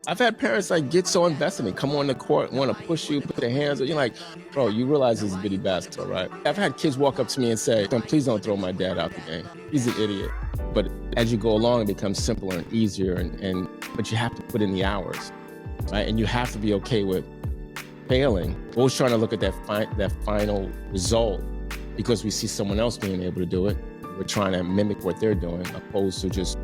I've had parents like get so invested in me, come on the court, want to push you, put their hands on you. You're like, bro, you realize this is bitty basketball, right? I've had kids walk up to me and say, please don't throw my dad out the game. He's an idiot. But as you go along, it becomes simpler and easier, but you have to put in the hours, right? And you have to be okay with failing. We're always trying to look at that final result because we see someone else being able to do it. We're trying to mimic what they're doing, opposed to just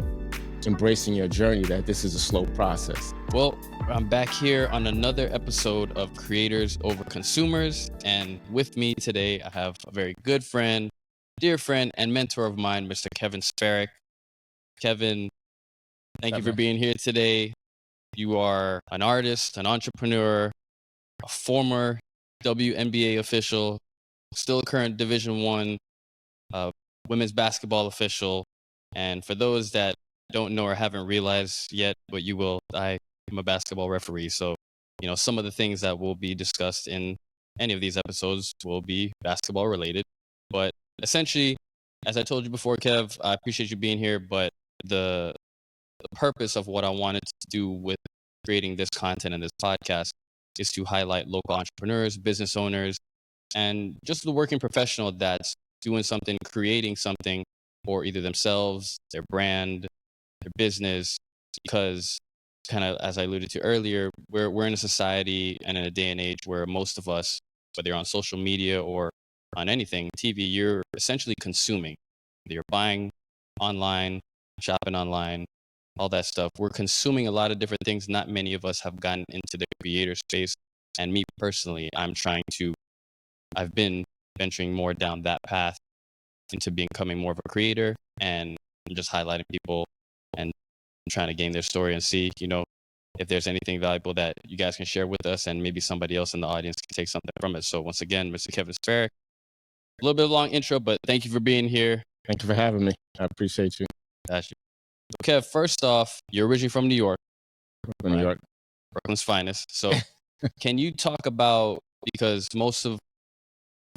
embracing your journey, that this is a slow process. Well, I'm back here on another episode of Creators Over Consumers. And with me today, I have a very good friend, dear friend, and mentor of mine, Mr. Kevin Sparrock. Kevin, thank you for being here today. You are an artist, an entrepreneur, a former WNBA official, still a current Division I women's basketball official. And for those that don't know or haven't realized yet, but you will, I am a basketball referee. So, some of the things that will be discussed in any of these episodes will be basketball related. But essentially, as I told you before, Kev, I appreciate you being here. But the purpose of what I wanted to do with creating this content and this podcast is to highlight local entrepreneurs, business owners, and just the working professional that's doing something, creating something for either themselves, their brand, their business, because kind of, as I alluded to earlier, we're in a society and in a day and age where most of us, whether you're on social media or on anything, TV, you're essentially consuming. You're buying online, shopping online, all that stuff. We're consuming a lot of different things. Not many of us have gotten into the creator space. And me personally, I've been venturing more down that path into becoming more of a creator and just highlighting people and trying to gain their story and see, if there's anything valuable that you guys can share with us and maybe somebody else in the audience can take something from it. So once again, Mr. Kevin Sparrock, a little bit of a long intro, but thank you for being here. Thank you for having me. I appreciate you. Got you. Okay, first off, you're originally from New York. New York. Brooklyn's finest. So can you talk about, because most of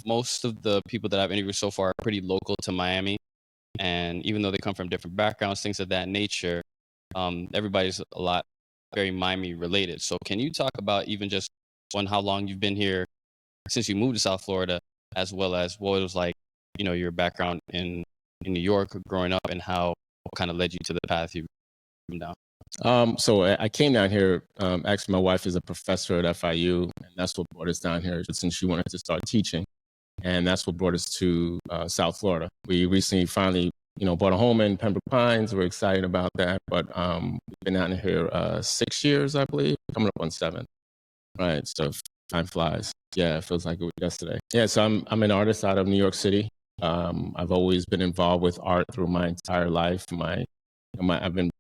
the people that I've interviewed so far are pretty local to Miami. And even though they come from different backgrounds, things of that nature, everybody's very Miami related. So can you talk about even just how long you've been here since you moved to South Florida, as well as what it was like, your background in New York growing up and what kind of led you to the path you've come down? So I came down here. Actually, my wife is a professor at FIU, and that's what brought us down here since she wanted to start teaching. And that's what brought us to South Florida. We recently finally, bought a home in Pembroke Pines. We're excited about that. But we've been out here 6 years, I believe, coming up on 7. Right, so time flies. Yeah, it feels like it was yesterday. Yeah, so I'm an artist out of New York City. I've always been involved with art through my entire life. I've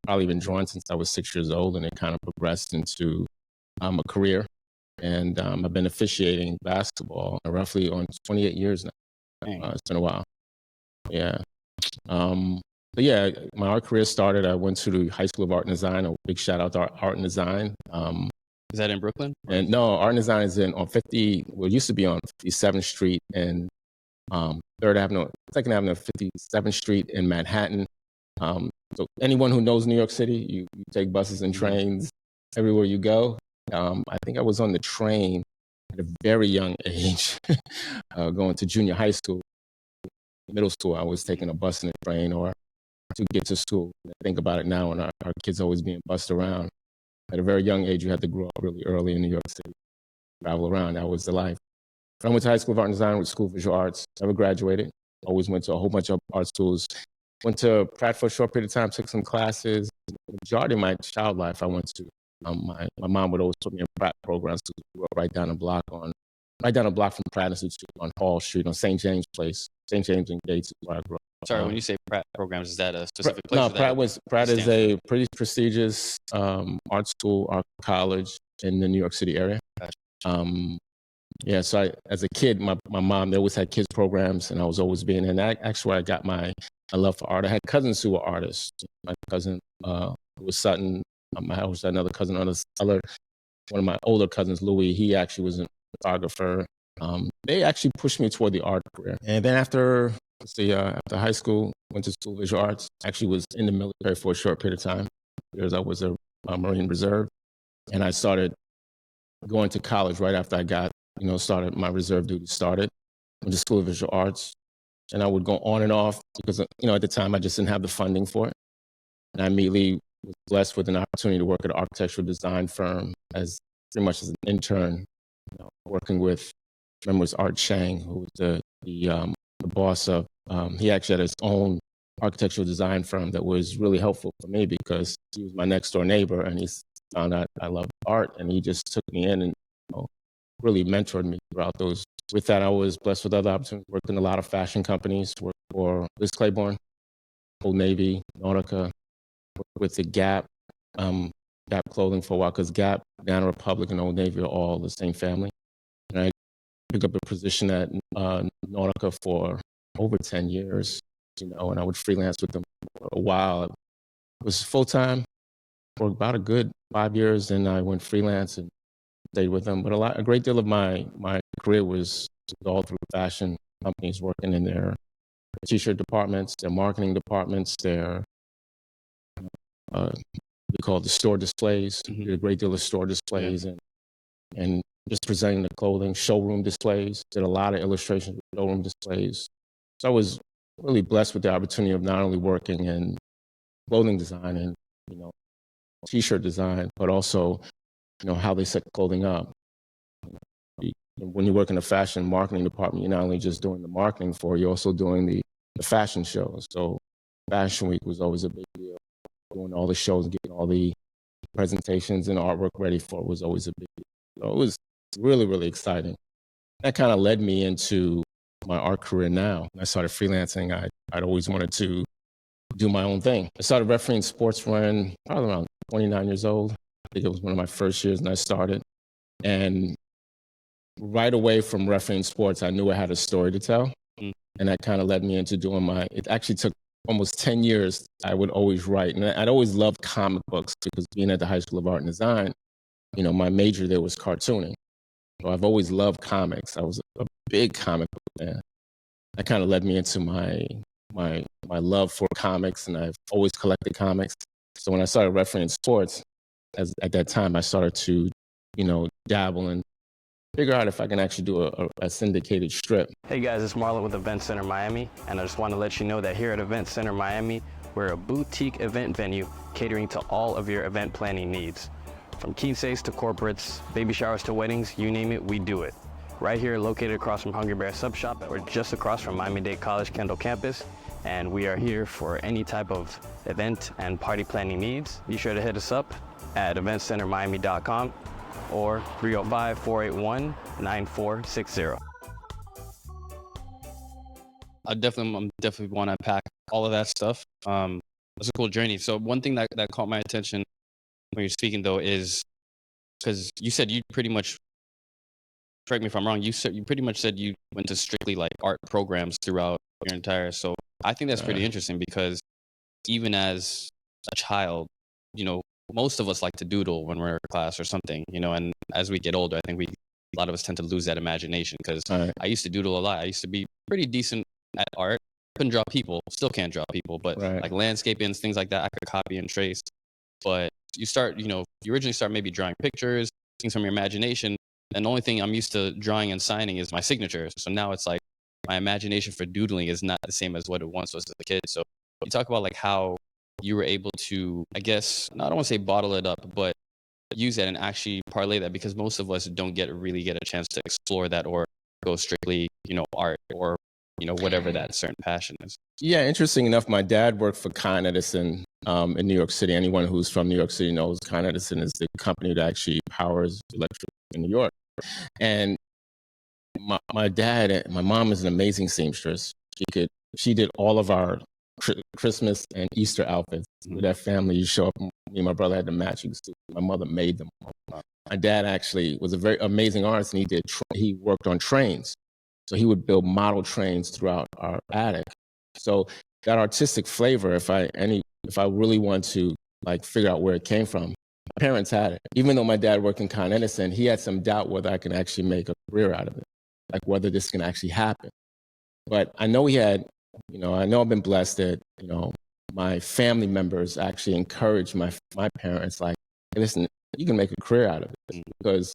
probably been drawing since I was 6 years old, and it kind of progressed into a career. And I've been officiating basketball roughly on 28 years now. It's been a while. Yeah. But yeah, my art career started. I went to the High School of Art and Design. A big shout out to Art and Design. Is that in Brooklyn? And no, Art and Design is it used to be on 57th Street and 3rd Avenue, 2nd Avenue, 57th Street in Manhattan. So anyone who knows New York City, you take buses and trains everywhere you go. I think I was on the train at a very young age, going to junior high school. Middle school, I was taking a bus and a train or to get to school. I think about it now, and our kids always being bussed around. At a very young age, you had to grow up really early in New York City, travel around. That was the life. I went to High School of Art and Design with School of Visual Arts. Never graduated. Always went to a whole bunch of art schools. Went to Pratt for a short period of time, took some classes. The majority of my child life, I went to. My mom would always put me in Pratt programs because we grew up right down a block from Pratt Institute on Hall Street on St. James Place. St. James and Gates is where I grew up. Sorry, when you say Pratt programs, is that a specific place? No, Pratt is a pretty prestigious art school, art college in the New York City area. Gotcha. Yeah, so as a kid, my mom, they always had kids programs, and I was always being in. Actually, where I got my love for art. I had cousins who were artists. My cousin was Sutton. I also had another cousin, one of my older cousins, Louis. He actually was a photographer. They actually pushed me toward the art career. And then after high school, went to School of Visual Arts. Actually was in the military for a short period of time because I was a Marine Reserve. And I started going to college right after I got, started my reserve duty started. Went to School of Visual Arts. And I would go on and off because, at the time I just didn't have the funding for it. And I immediately was blessed with an opportunity to work at an architectural design firm as pretty much as an intern, working with, remember, it was Art Chang, who was the boss of, he actually had his own architectural design firm that was really helpful for me because he was my next door neighbor and he found out I loved art and he just took me in and really mentored me throughout those. With that, I was blessed with other opportunities, worked in a lot of fashion companies, worked for Liz Claiborne, Old Navy, Nautica, worked with the Gap, Gap clothing for a while because Gap, Banana Republic, and Old Navy are all the same family. And I picked up a position at Nautica for over 10 years, and I would freelance with them for a while. It was full-time for about a good 5 years, and I went freelance and stayed with them. But a great deal of my career was all through fashion companies, working in their t-shirt departments, their marketing departments, their we call it the store displays. Did a great deal of store displays and just presenting the clothing, showroom displays. Did a lot of illustrations, showroom displays. So I was really blessed with the opportunity of not only working in clothing design and t-shirt design, but also how they set clothing up. When you work in a fashion marketing department, you're not only just doing the marketing you're also doing the fashion shows. So Fashion Week was always a big deal. Doing all the shows, getting all the presentations and artwork ready for it was always a big deal. So it was really, really exciting. That kind of led me into my art career now. I started freelancing. I'd always wanted to do my own thing. I started refereeing sports when probably around 29 years old. I think it was one of my first years when I started. And right away from refereeing sports, I knew I had a story to tell. And that kind of led me into doing it actually took almost 10 years. I would always write. And I'd always loved comic books because being at the High School of Art and Design, my major there was cartooning. So I've always loved comics. I was a big comic book fan. That kind of led me into my love for comics, and I've always collected comics. So when I started refereeing sports, at that time, I started to, dabble and figure out if I can actually do a syndicated strip. Hey guys, it's Marlon with Event Center Miami, and I just want to let you know that here at Event Center Miami, we're a boutique event venue catering to all of your event planning needs. From quinceañeras to corporates, baby showers to weddings, you name it, we do it. Right here, located across from Hungry Bear Sub Shop, or just across from Miami-Dade College Kendall campus, and we are here for any type of event and party planning needs. Be sure to hit us up at eventcentermiami.com or 305-481-9460. I'm definitely want to unpack all of that stuff. It's a cool journey. So one thing that caught my attention when you're speaking though is because you said you pretty much, correct me if I'm wrong, you pretty much said you went to strictly like art programs throughout your entire. So I think that's pretty interesting because even as a child, most of us like to doodle when we're in class or something, and as we get older, I think a lot of us tend to lose that imagination because I used to doodle a lot. I used to be pretty decent at art. Couldn't draw people, still can't draw people, but like landscaping, things like that, I could copy and trace. But you start, you originally start maybe drawing pictures, things from your imagination. And the only thing I'm used to drawing and signing is my signature. So now it's like my imagination for doodling is not the same as what it once was as a kid. So you talk about like how you were able to, I guess, I don't want to say bottle it up, but use that and actually parlay that because most of us don't really get a chance to explore that or go strictly, art or, whatever that certain passion is. Yeah, interesting enough, my dad worked for Con Edison in New York City. Anyone who's from New York City knows Con Edison is the company that actually powers electric in New York. And my dad and my mom is an amazing seamstress. She did all of our Christmas and Easter outfits with that family. You show up, me and my brother had the matching suit. My mother made them. My dad actually was a very amazing artist, and he worked on trains. So he would build model trains throughout our attic. So that artistic flavor, if I really want to like figure out where it came from, my parents had it. Even though my dad worked in Con Edison, he had some doubt whether I can actually make a career out of it, like whether this can actually happen. But I know he had. I know I've been blessed that, my family members actually encouraged my parents, like, hey, listen, you can make a career out of it. Because,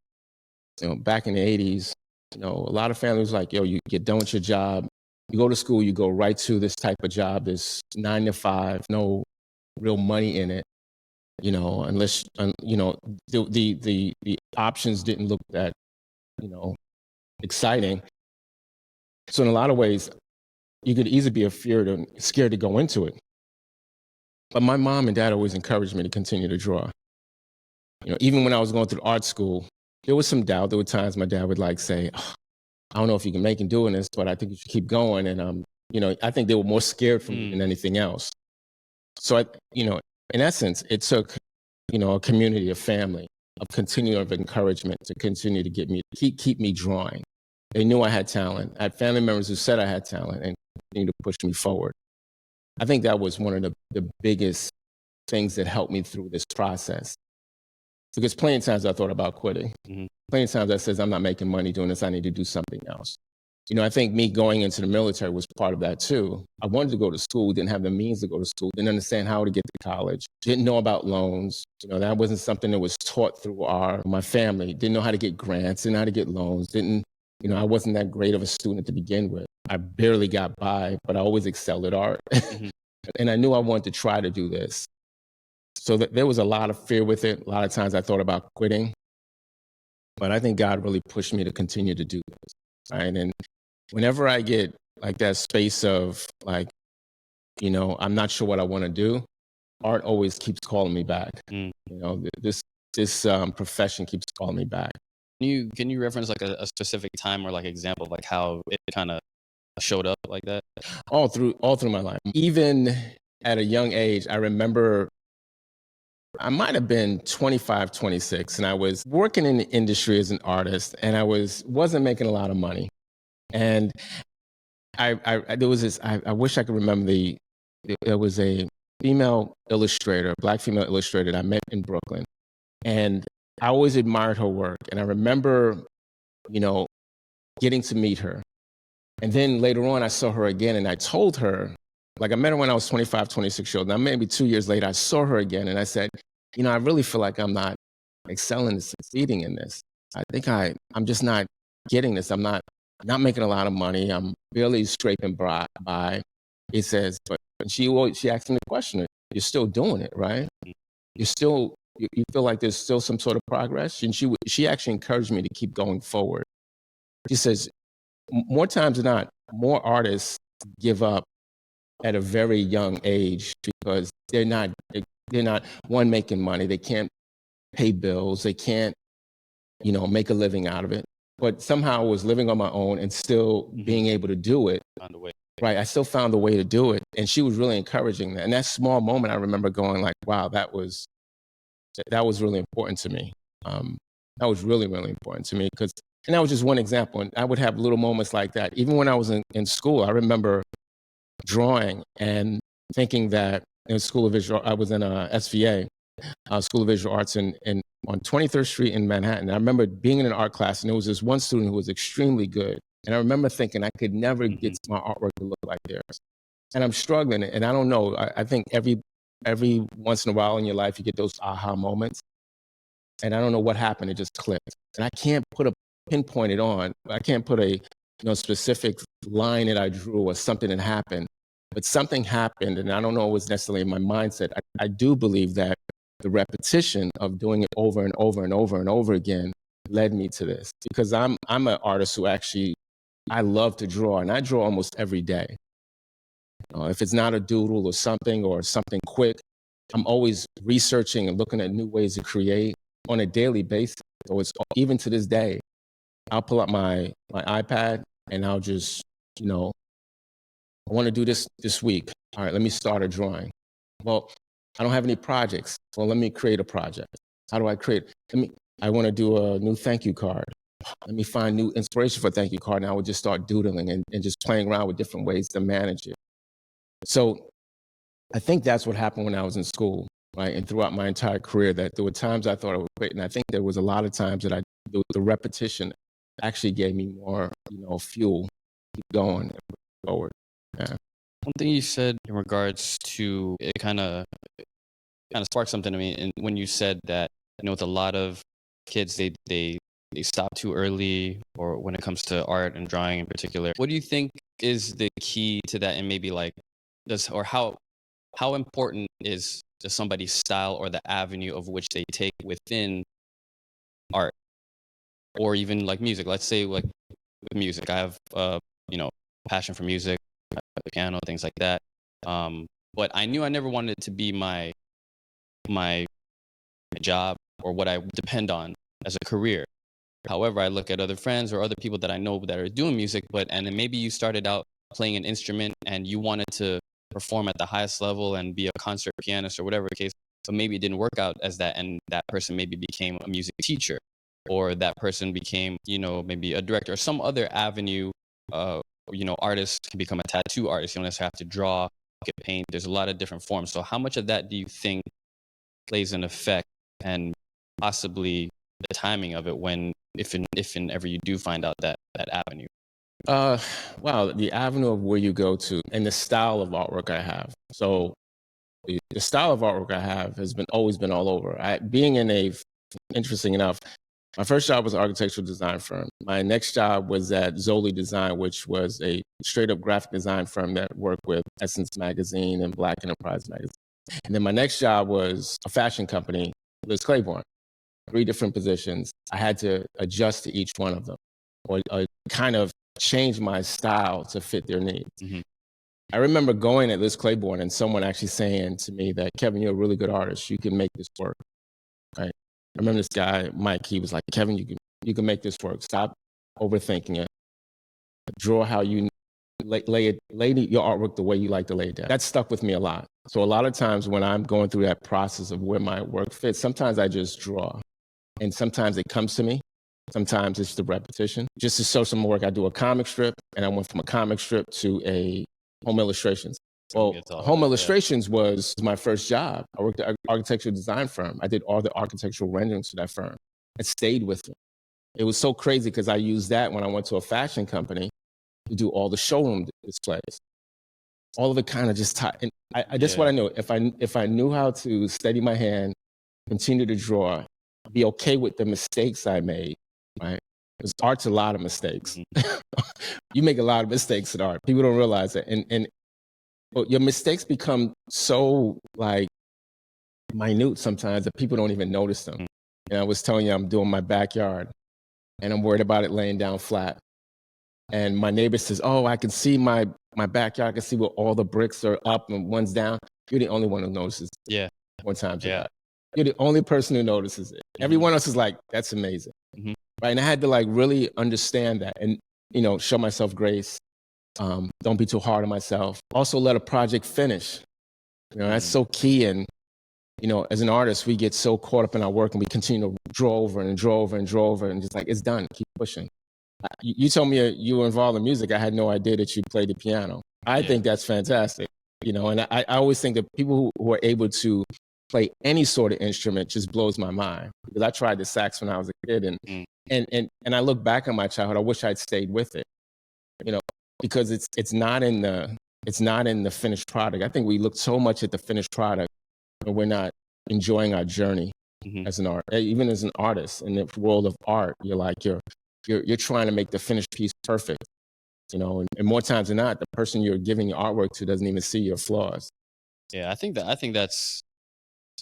back in the 80s, a lot of families like, you get done with your job, you go to school, you go right to this type of job, this 9 to 5, no real money in it, unless, the options didn't look that, exciting. So in a lot of ways, you could easily be scared to go into it. But my mom and dad always encouraged me to continue to draw. Even when I was going through art school, there was some doubt. There were times my dad would say, oh, I don't know if you can make it doing this, but I think you should keep going. And, I think they were more scared for me than anything else. So, in essence, it took, a community, a family, of continuum of encouragement to continue to keep me drawing. They knew I had talent. I had family members who said I had talent and continued to push me forward. I think that was one of the biggest things that helped me through this process. Because plenty of times I thought about quitting. Plenty of times I said, I'm not making money doing this. I need to do something else. I think me going into the military was part of that too. I wanted to go to school, didn't have the means to go to school, didn't understand how to get to college, didn't know about loans. That wasn't something that was taught through my family. Didn't know how to get grants, didn't know how to get loans, I wasn't that great of a student to begin with. I barely got by, but I always excelled at art. And I knew I wanted to try to do this. So there was a lot of fear with it. A lot of times I thought about quitting. But I think God really pushed me to continue to do this. Right? And whenever I get that space of I'm not sure what I want to do, art always keeps calling me back. This profession keeps calling me back. Can you reference a specific time or example of how it kind of showed up like that? All through my life. Even at a young age, I remember I might have been 25, 26, and I was working in the industry as an artist, and I wasn't making a lot of money. And there was this, I wish I could remember there was a female illustrator, black female illustrator that I met in Brooklyn. And I always admired her work. And I remember, getting to meet her. And then later on, I saw her again, and I told her, I met her when I was 25, 26 years old. Now, maybe 2 years later, I saw her again, and I said, I really feel like I'm not excelling and succeeding in this. I think I'm just not getting this. I'm not making a lot of money. I'm barely scraping by. It says, but she asked me the question, you're still doing it, right? You feel like there's still some sort of progress? And she actually encouraged me to keep going forward. She says, more times than not, more artists give up at a very young age because they're not one, making money. They can't pay bills. They can't, make a living out of it. But somehow I was living on my own and still being able to do it. Found a way. Right. I still found a way to do it. And she was really encouraging that. And that small moment, I remember going wow, that was really important to me. That was really, really important to me and that was just one example. And I would have little moments like that. Even when I was in school, I remember drawing and thinking that in School of Visual, I was in SVA, School of Visual Arts on 23rd Street in Manhattan. I remember being in an art class, and there was this one student who was extremely good. And I remember thinking I could never get my artwork to look like theirs. And I'm struggling. And I don't know, I think every once in a while in your life, you get those aha moments. And I don't know what happened. It just clicked. And I can't pinpoint it on. I can't put a specific line that I drew or something that happened. But something happened, and I don't know it was necessarily in my mindset. I do believe that the repetition of doing it over and over and over and over again led me to this. Because I'm an artist who actually, I love to draw, and I draw almost every day. If it's not a doodle or something quick, I'm always researching and looking at new ways to create on a daily basis. So it's even to this day, I'll pull up my iPad and I'll just, I want to do this week. All right, let me start a drawing. Well, I don't have any projects. Well, let me create a project. How do I create? I want to do a new thank you card. Let me find new inspiration for a thank you card. And I would just start doodling and just playing around with different ways to manage it. So I think that's what happened when I was in school, right? And throughout my entire career, that there were times I thought I would quit. And I think there was a lot of times that the repetition actually gave me more, fuel to keep going forward. Yeah. One thing you said in regards to it kind of sparked something to me, and when you said that I know with a lot of kids, they stop too early, or when it comes to art and drawing in particular. What do you think is the key to that? And maybe like, how important is to somebody's style or the avenue of which they take within art, or even like music? Let's say like with music, I have passion for music, the piano, things like that. But I knew I never wanted it to be my job or what I depend on as a career. However, I look at other friends or other people that I know that are doing music, and then maybe you started out playing an instrument and you wanted to perform at the highest level and be a concert pianist or whatever the case, but maybe it didn't work out as that, and that person maybe became a music teacher, or that person became, maybe a director or some other avenue. Artists can become a tattoo artist. You don't necessarily have to draw, get paint. There's a lot of different forms. So how much of that do you think plays an effect, and possibly the timing of it if and ever you do find out that avenue? Well, the avenue of where you go to and the style of artwork I have. So the style of artwork I have has always been all over. Interesting enough, my first job was an architectural design firm. My next job was at Zoli Design, which was a straight up graphic design firm that worked with Essence Magazine and Black Enterprise Magazine. And then my next job was a fashion company, Liz Claiborne. 3 different positions. I had to adjust to each one of them, or kind of change my style to fit their needs. Mm-hmm. I remember going at Liz Claiborne and someone actually saying to me that, Kevin, you're a really good artist. You can make this work. Right? I remember this guy, Mike, he was like, Kevin, you can make this work. Stop overthinking it. Draw how you lay your artwork the way you like to lay it down. That stuck with me a lot. So a lot of times when I'm going through that process of where my work fits, sometimes I just draw. And sometimes it comes to me. Sometimes it's the repetition. Just to show some work, I do a comic strip, and I went from a comic strip to a home illustrations. Well, home illustrations was my first job. I worked at an architectural design firm. I did all the architectural renderings for that firm. It stayed with me. It was so crazy because I used that when I went to a fashion company to do all the showroom displays. All of it kind of just tied. I just what I knew. If I knew how to steady my hand, continue to draw, be okay with the mistakes I made, right? Because art's a lot of mistakes. You make a lot of mistakes in art. People don't realize it. And your mistakes become so like minute sometimes that people don't even notice them. And I was telling you, I'm doing my backyard and I'm worried about it laying down flat. And my neighbor says, oh, I can see my backyard. I can see where all the bricks are up and one's down. You're the only one who notices. Yeah. One time. Yeah. You're the only person who notices it. Mm-hmm. Everyone else is like, that's amazing. Mm-hmm. Right. And I had to like really understand that and, show myself grace. Don't be too hard on myself. Also let a project finish. That's so key. And, as an artist, we get so caught up in our work and we continue to draw over and draw over and draw over and just like, it's done. Keep pushing. You told me you were involved in music. I had no idea that you played the piano. I think that's fantastic. And I always think that people who are able to play any sort of instrument just blows my mind. Because I tried the sax when I was a kid and I look back on my childhood, I wish I'd stayed with it. Because it's not in the finished product. I think we look so much at the finished product, but we're not enjoying our journey as an art. Even as an artist in the world of art, you're like you're trying to make the finished piece perfect. And more times than not, the person you're giving your artwork to doesn't even see your flaws. Yeah, I think that's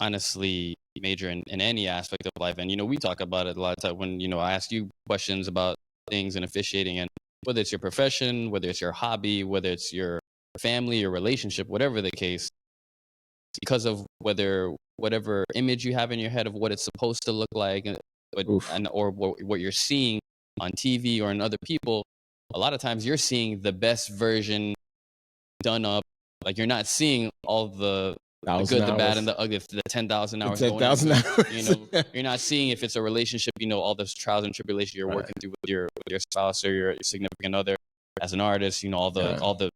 honestly major in any aspect of life. And we talk about it a lot of time when I ask you questions about things and officiating, and whether it's your profession, whether it's your hobby, whether it's your family, your relationship, whatever the case, because of whatever image you have in your head of what it's supposed to look like, or what you're seeing on TV or in other people, a lot of times you're seeing the best version done up. Like you're not seeing all the good, the bad, and the ugly, the 10,000 hours. 10,000 hours. You're not seeing if it's a relationship, all the trials and tribulations you're working through with your spouse or your significant other. As an artist, all the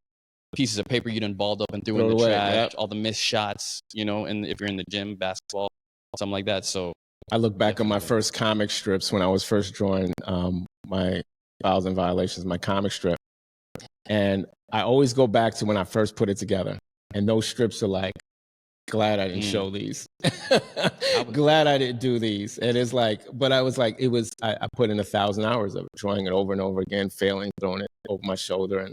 pieces of paper you done balled up and threw in the trash, all the missed shots, and if you're in the gym, basketball, something like that. So I look back on my first comic strips when I was first drawing my Files and Violations, my comic strip. And I always go back to when I first put it together. And those strips are like glad I didn't show these. was- Glad I didn't do these. And it's like, but I was like, I put in 1,000 hours of it, drawing it over and over again, failing, throwing it over my shoulder.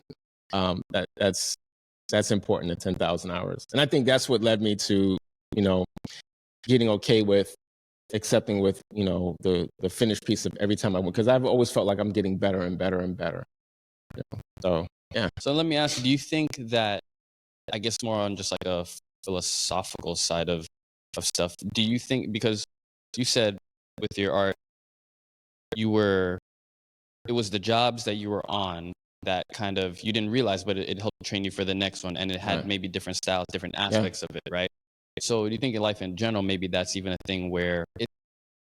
And that's important, the 10,000 hours. And I think that's what led me to, getting okay with accepting with, the finished piece of every time I went, because I've always felt like I'm getting better and better and better. So, yeah. So let me ask you, do you think that, I guess more on just like a philosophical side of stuff, do you think, because you said with your art, it was the jobs that you were on that kind of, you didn't realize, but it helped train you for the next one, and it had maybe different styles, different aspects of it, right? So do you think in life in general, maybe that's even a thing where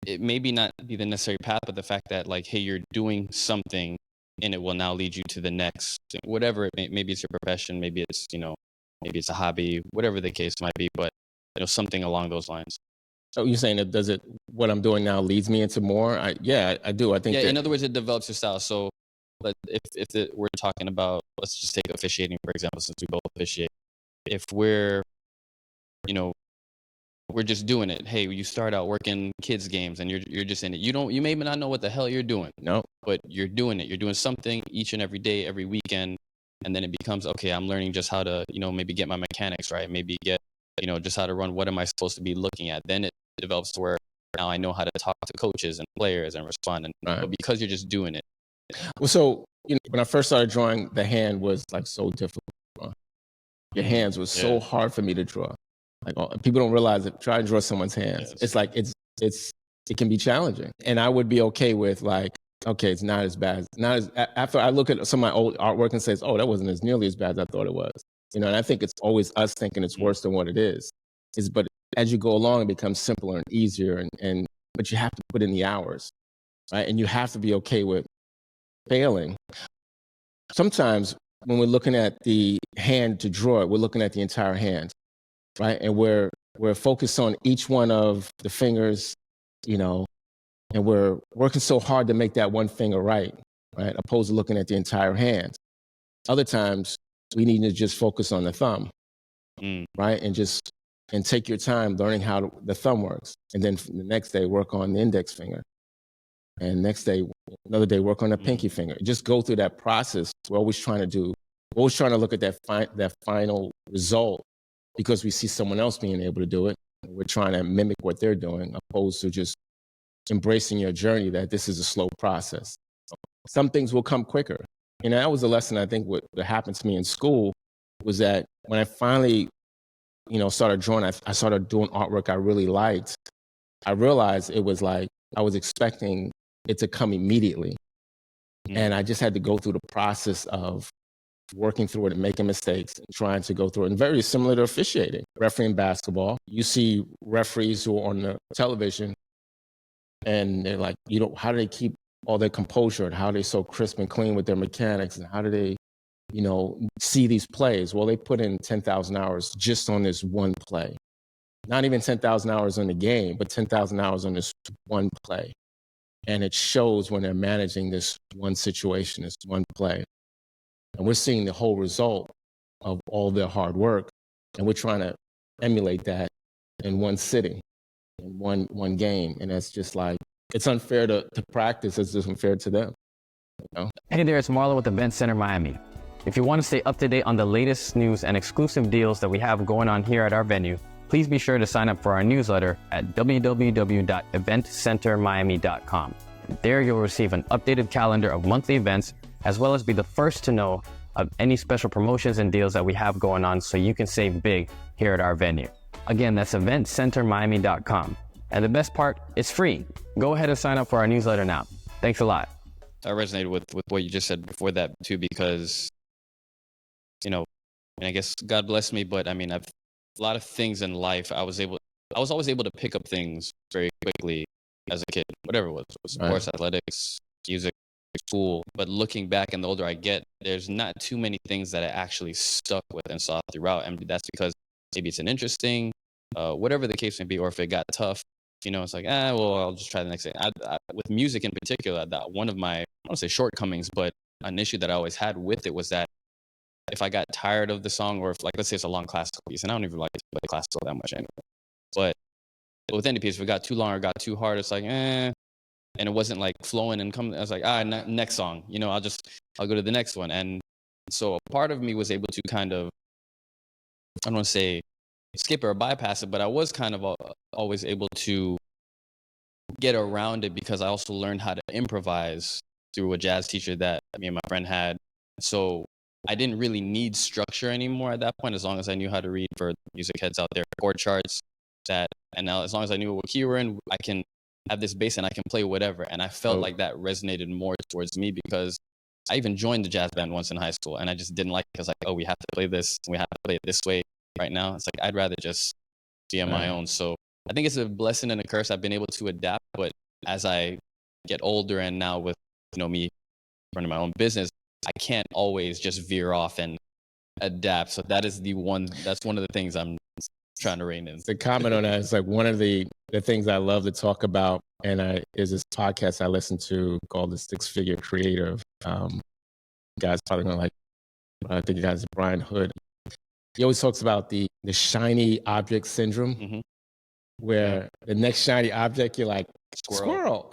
it maybe not be the necessary path, but the fact that like, hey, you're doing something and it will now lead you to the next, whatever maybe it's your profession, maybe it's, maybe it's a hobby, whatever the case might be, but something along those lines. So you're saying that what I'm doing now leads me into more? I do. I think. Yeah, in other words, it develops your style. So, but if we're talking about, let's just take officiating, for example, since we both officiate. If we're just doing it. Hey, you start out working kids games and you're just in it. You may not know what the hell you're doing. No. But you're doing it. You're doing something each and every day, every weekend. And then it becomes, okay, I'm learning just how to, maybe get my mechanics right. Maybe get, just how to run. What am I supposed to be looking at? Then it develops to where now I know how to talk to coaches and players and respond. And but because you're just doing it. Well, so, when I first started drawing, the hand was like so difficult to draw. Your hands was so hard for me to draw. Like, people don't realize it. Try and draw someone's hands. Yes. It's like it can be challenging. And I would be okay with like, okay, it's not as bad. After I look at some of my old artwork and says, oh, that wasn't as nearly as bad as I thought it was. And I think it's always us thinking it's worse than what it is. But as you go along, it becomes simpler and easier. But you have to put in the hours, right? And you have to be okay with failing. Sometimes when we're looking at the hand to draw it, we're looking at the entire hand. Right. And we're focused on each one of the fingers, and we're working so hard to make that one finger right, opposed to looking at the entire hand. Other times we need to just focus on the thumb, right? And take your time learning how the thumb works. And then the next day work on the index finger. And another day work on the pinky finger. Just go through that process. We're always trying to look at that final result, because we see someone else being able to do it. We're trying to mimic what they're doing, opposed to just embracing your journey, that this is a slow process. Some things will come quicker. That was a lesson, I think, what happened to me in school was that when I finally, started drawing, I started doing artwork I really liked. I realized it was like I was expecting it to come immediately. And I just had to go through the process of working through it and making mistakes and trying to go through it. And very similar to officiating, refereeing basketball. You see referees who are on the television and they're like, how do they keep all their composure, and how are they so crisp and clean with their mechanics, and how do they, see these plays? Well, they put in 10,000 hours just on this one play. Not even 10,000 hours on the game, but 10,000 hours on this one play. And it shows when they're managing this one situation, this one play. And we're seeing the whole result of all their hard work. And we're trying to emulate that in one sitting, in one game. And that's just like, it's unfair to practice. It's just unfair to them. Hey there, it's Marlo with Event Center Miami. If you want to stay up to date on the latest news and exclusive deals that we have going on here at our venue, please be sure to sign up for our newsletter at www.eventcentermiami.com. There you'll receive an updated calendar of monthly events, as well as be the first to know of any special promotions and deals that we have going on, so you can save big here at our venue. Again, that's eventcentermiami.com. And the best part, it's free. Go ahead and sign up for our newsletter now. Thanks a lot. I resonated with what you just said before that too, because, and I guess God bless me, but I mean, a lot of things in life, I was always able to pick up things very quickly as a kid, whatever it was sports, athletics, music, school. But looking back, and the older I get, there's not too many things that I actually stuck with and saw throughout. And that's because maybe it's an interesting, whatever the case may be, or if it got tough, it's like, well, I'll just try the next thing. With music in particular, that one of my, I don't say shortcomings, but an issue that I always had with it was that if I got tired of the song, or if, like, let's say it's a long classical piece, and I don't even like to play classical that much anyway. But with any piece, if it got too long or got too hard, it's like, and it wasn't like flowing and coming. I was like, next song, I'll go to the next one. And so a part of me was able to kind of, I don't want to say skip or bypass it, but I was kind of always able to get around it because I also learned how to improvise through a jazz teacher that me and my friend had. So I didn't really need structure anymore at that point, as long as I knew how to read, for music heads out there, chord charts, and now as long as I knew what key we're in, I can have this bass and I can play whatever. And I felt like that resonated more towards me, because I even joined the jazz band once in high school, and I just didn't like it, because like, oh, we have to play this, and we have to play it this way right now. It's like, I'd rather just be on my own. So I think it's a blessing and a curse. I've been able to adapt, but as I get older, and now with me running my own business, I can't always just veer off and adapt. So that's one of the things I'm trying to rein in. The comment on that is like one of the things I love to talk about, and is this podcast I listen to called the Six Figure Creative. Guys probably gonna like, I think the guy's Brian Hood. He always talks about the shiny object syndrome, where the next shiny object, you're like, squirrel.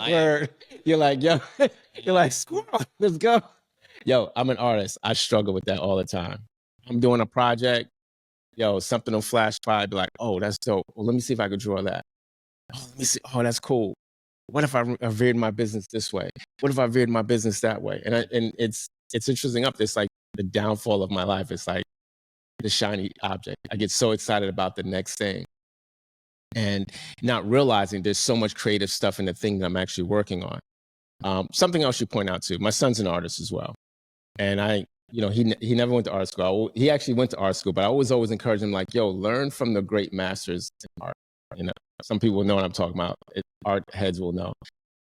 Yeah, you're like, yo, you're like, squirrel, let's go. Yo, I'm an artist. I struggle with that all the time. I'm doing a project. Yo, something will flash by, be like, oh, that's dope. Well, let me see if I could draw that. Oh, let me see. Oh, that's cool. What if I veered my business this way? What if I veered my business that way? And it's interesting up. It's like the downfall of my life. It's like the shiny object. I get so excited about the next thing, and not realizing there's so much creative stuff in the thing that I'm actually working on. Something else you point out too, my son's an artist as well. And he never went to art school. He actually went to art school, but I always encourage him, like, yo, learn from the great masters in art. Some people know what I'm talking about. Art heads will know.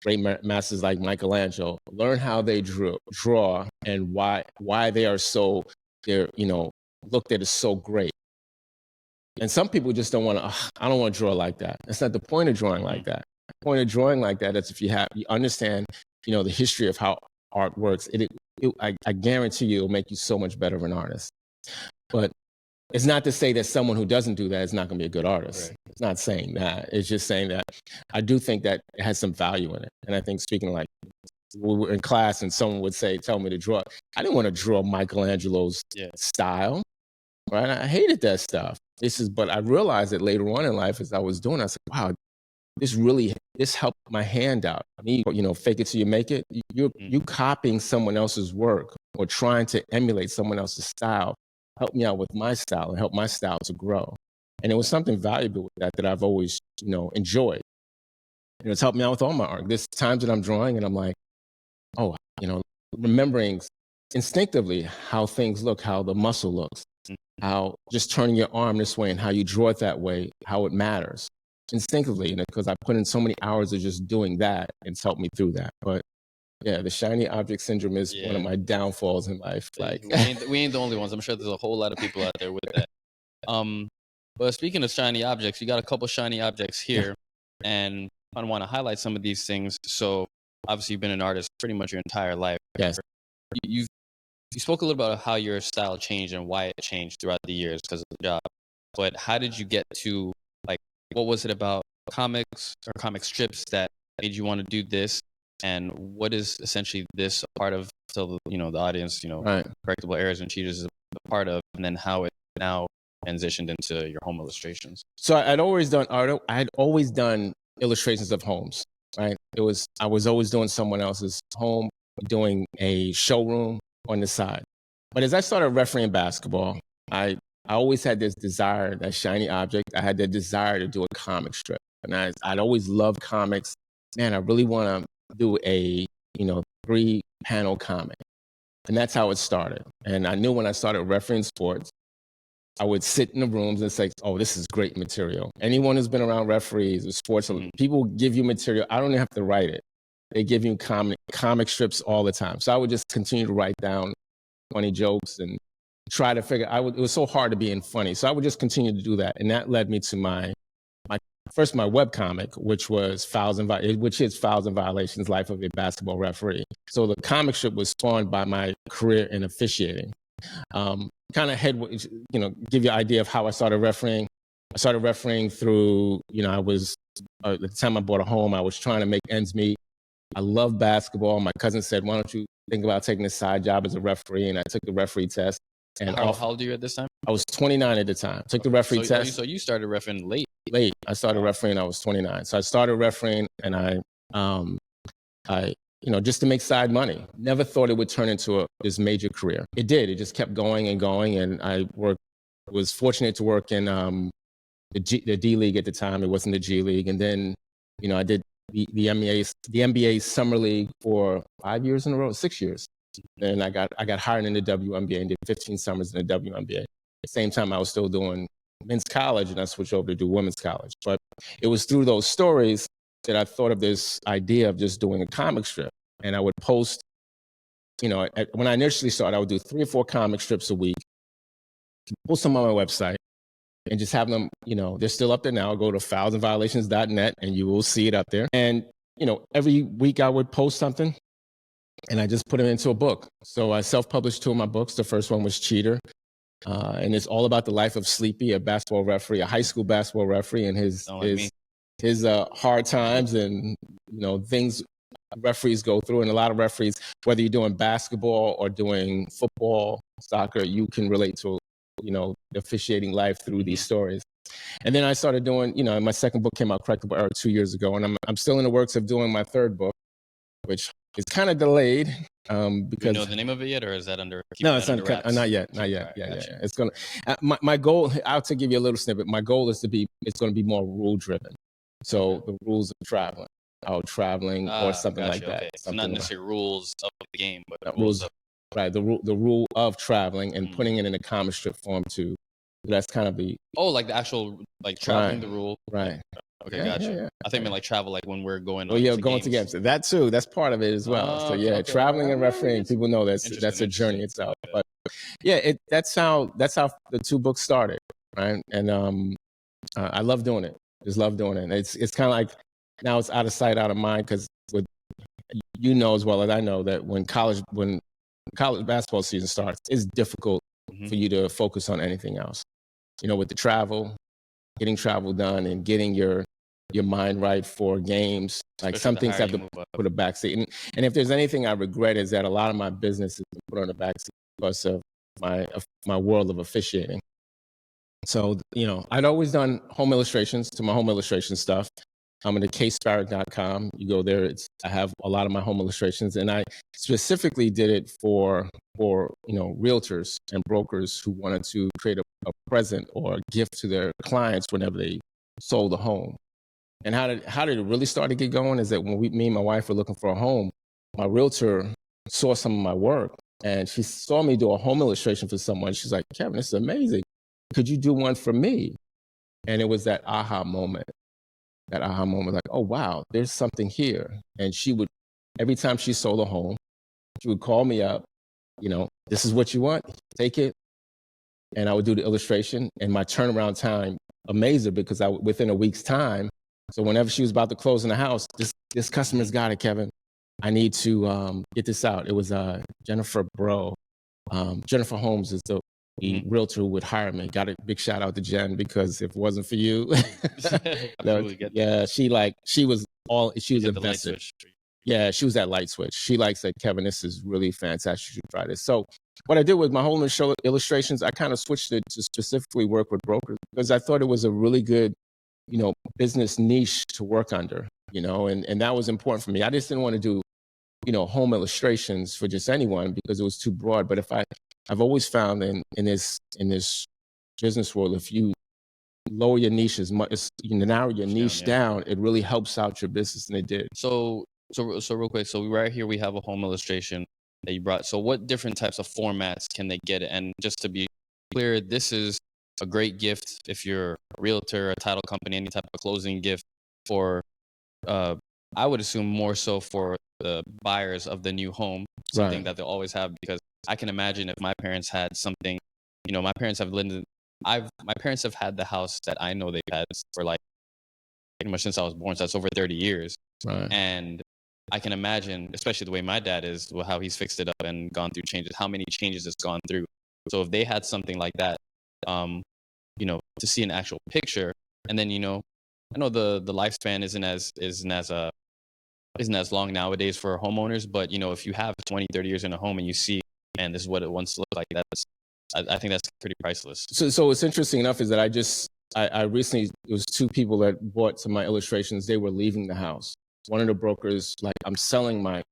Great masters like Michelangelo. Learn how they draw and why they are so, looked at as so great. And some people just don't want to, I don't want to draw like that. That's not the point of drawing like that. The point of drawing like that is if you understand, the history of how art works, I guarantee you it'll make you so much better of an artist. But it's not to say that someone who doesn't do that is not going to be a good artist. Right. It's not saying that. It's just saying that I do think that it has some value in it. And I think, speaking like, we were in class and someone would tell me to draw. I didn't want to draw Michelangelo's style, right? I hated that stuff. But I realized it later on in life as I was doing it. I said, wow, this helped my hand out. Fake it till you make it. You copying someone else's work or trying to emulate someone else's style helped me out with my style and helped my style to grow. And it was something valuable with that I've always, enjoyed. It's helped me out with all my art. There's times that I'm drawing and I'm like, oh, remembering instinctively how things look, how the muscle looks, how just turning your arm this way and how you draw it that way, how it matters instinctively, because I put in so many hours of just doing that. It's helped me through that. But yeah, the shiny object syndrome is one of my downfalls in life. Like, we ain't the only ones. I'm sure there's a whole lot of people out there with that. But speaking of shiny objects, you got a couple shiny objects here, and I want to highlight some of these things. So obviously you've been an artist pretty much your entire life. Yes. You spoke a little about how your style changed and why it changed throughout the years because of the job. But how did you get to, like, what was it about comics or comic strips that made you want to do this? And what is essentially this a part of, so the audience, right. Correctable Errors and Cheaters is a part of, and then how it now transitioned into your home illustrations? So I'd always done art. I'd always done illustrations of homes, right? I was always doing someone else's home, doing a showroom on the side. But as I started refereeing basketball, I always had this desire, that shiny object. I had the desire to do a comic strip. And I'd always loved comics. Man, I really want to do a 3-panel comic. And that's how it started. And I knew when I started refereeing sports, I would sit in the rooms and say, oh, this is great material. Anyone who's been around referees or sports, people give you material. I don't even have to write it. They give you comic strips all the time. So I would just continue to write down funny jokes and try to figure out. It was so hard to be in funny. So I would just continue to do that. And that led me to my webcomic, which is Fouls and Violations, Life of a Basketball Referee. So the comic strip was spawned by my career in officiating. kind of give you an idea of how I started refereeing. I started refereeing through, I was, at the time I bought a home, I was trying to make ends meet. I love basketball. My cousin said, why don't you think about taking a side job as a referee? And I took the referee test. And how old are you at this time? I was 29 at the time. Took the referee test. So you started refereeing late? Late. I started refereeing, I was 29. So I started refereeing, and I just to make side money. Never thought it would turn into this major career. It did. It just kept going and going. And I was fortunate to work in the D League at the time. It wasn't the G League. And then, I did the NBA Summer League for 5 years in a row, 6 years. And I got hired in the WNBA and did 15 summers in the WNBA. At the same time, I was still doing men's college, and I switched over to do women's college. But it was through those stories that I thought of this idea of just doing a comic strip. And I would post, when I initially started, I would do 3 or 4 comic strips a week, post them on my website, and just have them, they're still up there now. Go to foulsandviolations.net and you will see it up there. And, every week I would post something and I just put them into a book. So I self-published 2 of my books. The first one was Cheater. And it's all about the life of Sleepy, a basketball referee, a high school basketball referee, and his hard times and, things referees go through. And a lot of referees, whether you're doing basketball or doing football, soccer, you can relate to the officiating life through these stories. And then I started doing, my second book came out, Correctable Error, 2 years ago. And I'm still in the works of doing my third book, which is kind of delayed. Because do you know the name of it yet, or is that under? No, it's not yet. Yeah. It's gonna. My goal. I'll to give you a little snippet. My goal is it's going to be more rule driven. So the rules of traveling, or something like that. Okay. So not necessarily rules of the game, but rules of. Right, the rule of traveling and putting it in a comic strip form too. That's kind of the like the actual traveling, the rule. Right. Okay, gotcha. Yeah. I think meant travel, like when we're going. Going to games. That too. That's part of it as well. So traveling and refereeing. People know that's a journey itself. But that's how the 2 books started, right? And I love doing it. Just love doing it. It's kind of like now it's out of sight, out of mind, because as well as I know that when college basketball season starts, it's difficult for you to focus on anything else. With the travel, getting travel done and getting your mind right for games. Like some things have to put a backseat. And if there's anything I regret is that a lot of my business has been put on the backseat because of my world of officiating. So, I'd always done home illustrations to my home illustration stuff. I'm at ksparrock.com. You go there. I have a lot of my home illustrations, and I specifically did it for realtors and brokers who wanted to create a present or a gift to their clients whenever they sold a home. And how did it really start to get going is that when me and my wife were looking for a home, my realtor saw some of my work, and she saw me do a home illustration for someone. She's like, Kevin, this is amazing. Could you do one for me? And it was that aha moment. Like, oh, wow, there's something here. And she would, every time she sold a home, she would call me up, this is what you want, take it. And I would do the illustration, and my turnaround time amazed her because within a week's time, so whenever she was about to close in the house, this customer's got it, Kevin. I need to get this out. It was Jennifer Bro. Jennifer Holmes is the realtor who would hire me. Got a big shout out to Jen, because if it wasn't for you, she was invested. Yeah, she was that light switch. She said, Kevin, this is really fantastic. You should try this. So what I did with my home illustrations, I kind of switched it to specifically work with brokers because I thought it was a really good, business niche to work under, and that was important for me. I just didn't want to do, home illustrations for just anyone because it was too broad. But I've always found in this business world, if you lower your niche as much, narrow your niche down, it really helps out your business, and it did. So real quick, so right here we have a home illustration that you brought. So what different types of formats can they get? And just to be clear, this is a great gift if you're a realtor, a title company, any type of closing gift for, I would assume more so for the buyers of the new home, something that they'll always have, because I can imagine if my parents had something, my parents have my parents have had the house that I know they've had for pretty much since I was born. So that's over 30 years. Right. And I can imagine, especially the way my dad is, how he's fixed it up and gone through changes, how many changes it's gone through. So if they had something like that, you know, to see an actual picture, and then, you know, I know the lifespan isn't as long nowadays for homeowners, but you know, if you have 20, 30 years in a home and you see, man, this is what it once looked like, I think that's pretty priceless. So what's interesting enough is that I recently, it was two people that bought some of my illustrations. They were leaving the house. One of the brokers, like, I'm selling my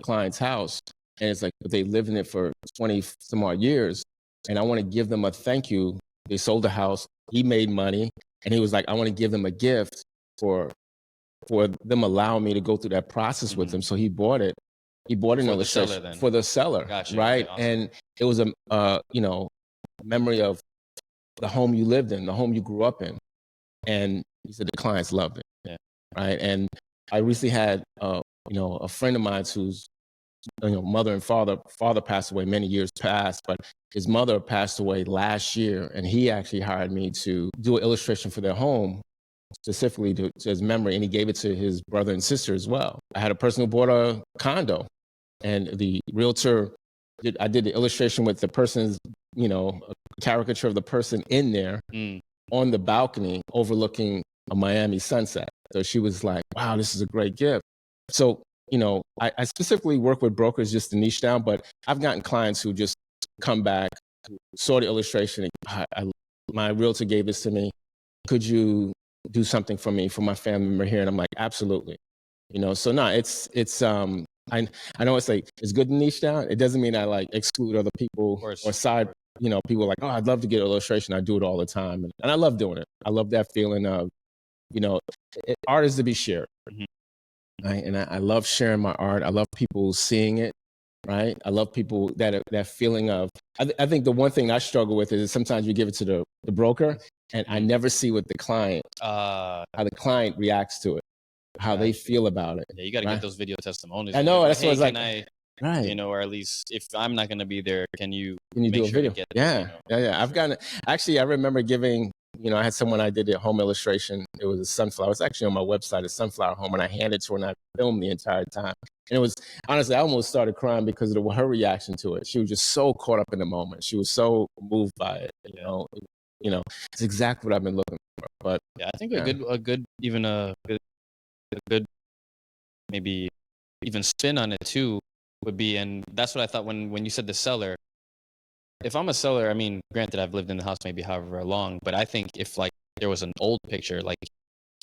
client's house, and it's like, but they lived in it for 20 some odd years, and I want to give them a thank you. They sold the house, he made money, and he was like, I want to give them a gift for them allowing me to go through that process with them. So he bought it. He bought an illustration for the seller, Gotcha. right? Okay, awesome. And it was a you know, memory of the home you lived in, the home you grew up in. And he said the clients loved it. Yeah. Right. And I recently had you know, a friend of mine whose, you know, mother and father passed away many years past, but his mother passed away last year, and he actually hired me to do an illustration for their home, specifically to his memory, and he gave it to his brother and sister as well. I had a person who bought a condo, and the realtor, I did the illustration with the person's, you know, a caricature of the person in there on the balcony overlooking a Miami sunset. So she was like, wow, this is a great gift. So, you know, I specifically work with brokers just to niche down, but I've gotten clients who just come back, saw the illustration, my realtor gave this to me. Could you do something for me, for my family member here? And I'm like, absolutely. You know, so no, it's I know it's like, it's good to niche down. It doesn't mean I like exclude other people or side, you know, people are like, oh, I'd love to get illustration. I do it all the time. And I love doing it. I love that feeling of, you know, art is to be shared. Right? And I love sharing my art. I love people seeing it. Right. I love people that feeling of, I think the one thing I struggle with is sometimes you give it to the broker, and I never see what the client, how the client reacts to it, how they feel about it. Yeah, you got to get those video testimonials. I know, that's hey, what I was like, right. You know, or at least if I'm not going to be there, can you do a video? Yeah, you know, yeah. I've gotten, actually, I remember giving, you know, I had someone, I did a home illustration. It was a sunflower. It's actually on my website, a sunflower home, and I handed it to her and I filmed the entire time. And it was, honestly, I almost started crying because of her reaction to it. She was just so caught up in the moment. She was so moved by it. You know, it's exactly what I've been looking for. But yeah, I think a good maybe even spin on it too would be, and that's what I thought when you said the seller. If I'm a seller, I mean, granted, I've lived in the house maybe however long, but I think if like there was an old picture, like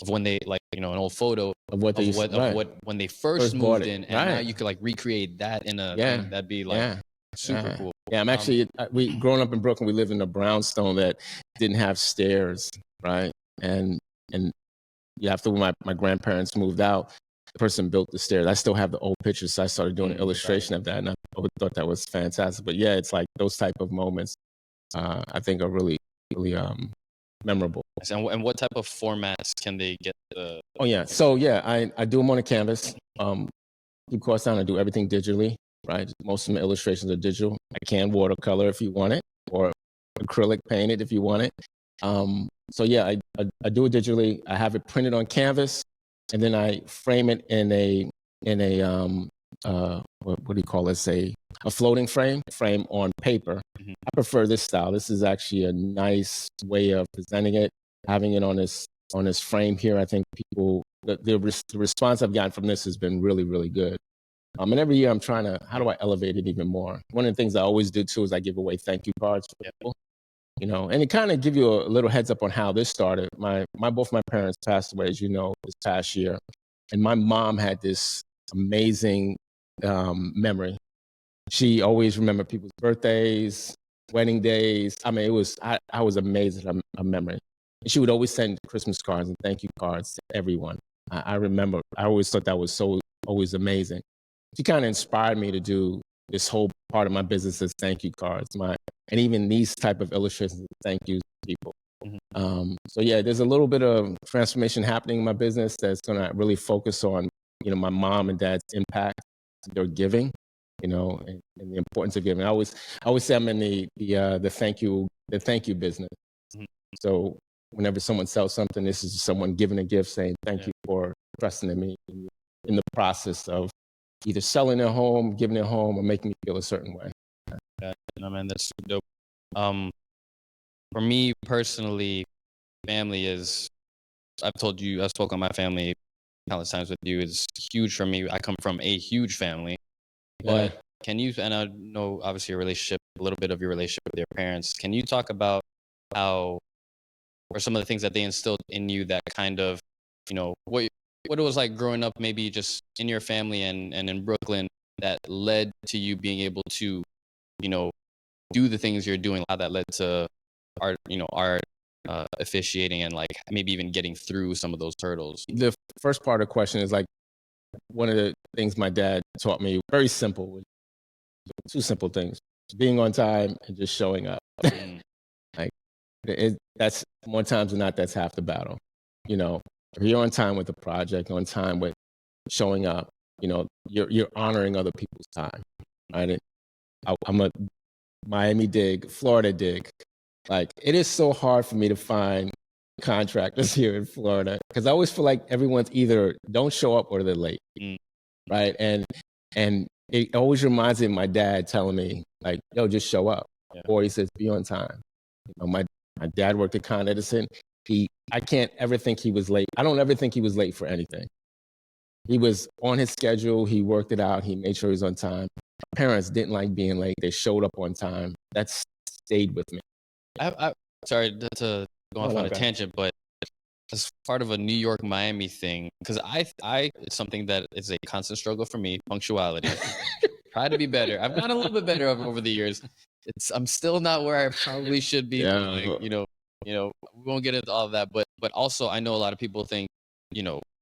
of when they, like, you know, an old photo of what when they first moved in, and now you could like recreate that in a thing, that'd be like super cool. Yeah, I'm actually, growing up in Brooklyn, we lived in a brownstone that didn't have stairs, right? And after my grandparents moved out, the person built the stairs. I still have the old pictures, so I started doing an illustration of that, and I thought that was fantastic. But yeah, it's like those type of moments, I think are really, really memorable. And what type of formats can they get? Oh yeah, so yeah, I do them on a canvas. Keep costs down. I do everything digitally, right? Most of my illustrations are digital. I can watercolor if you want it, or acrylic paint it if you want it. So yeah, I do it digitally. I have it printed on canvas, and then I frame it in a what do you call it? A floating frame on paper. I prefer this style. This is actually a nice way of presenting it. Having it on this frame here, I think people, the response I've gotten from this has been really, really good. And every year I'm trying to, how do I elevate it even more? One of the things I always do too is I give away thank you cards for people. You know, and it kind of give you a little heads up on how this started. Both my parents passed away, as you know, this past year, and my mom had this amazing memory. She always remembered people's birthdays, wedding days. I mean, I was amazed at her memory. And she would always send Christmas cards and thank you cards to everyone. I remember, I always thought that was always amazing. She kind of inspired me to do this whole part of my business as thank you cards, and even these type of illustrations of thank you to people. So yeah, there's a little bit of transformation happening in my business that's going to really focus on, you know, my mom and dad's impact, their giving, you know, and the importance of giving. I always say I'm in the thank you business. So whenever someone sells something, this is someone giving a gift saying thank you for trusting in me in the process of either selling their home, giving their home, or making me feel a certain way. No, man, that's dope. For me personally, family is, I've spoken on my family countless times with you, is huge for me. I come from a huge family, Yeah. but can you, and I know obviously your relationship, a little bit of your relationship with your parents, can you talk about how, or some of the things that they instilled in you that kind of, what it was like growing up, maybe just in your family and in Brooklyn, that led to you being able to, you know, do the things you're doing, how that led to art, officiating, and like maybe even getting through some of those hurdles. The first part of the question is like one of the things my dad taught me, very simple, two simple things: being on time and just showing up. Like that's more times than not, that's half the battle. If you're on time with the project, on time with showing up, you're honoring other people's time. Right? I'm a Miami dig, Florida dig. Like, it is so hard for me to find contractors here in Florida because I always feel like everyone's either don't show up or they're late, right? And it always reminds me of my dad telling me, like, yo, just show up. Yeah. Or he says, be on time. My dad worked at Con Edison. I can't ever think he was late. I don't ever think he was late for anything. He was on his schedule. He worked it out. He made sure he was on time. My parents didn't like being late. They showed up on time. That stayed with me. Sorry to go off on a tangent, but as part of a New York, Miami thing, because it's something that is a constant struggle for me, punctuality. Try to be better. I've gotten a little bit better over the years. I'm still not where I probably should be. Yeah. Like, we won't get into all of that, but also I know a lot of people think,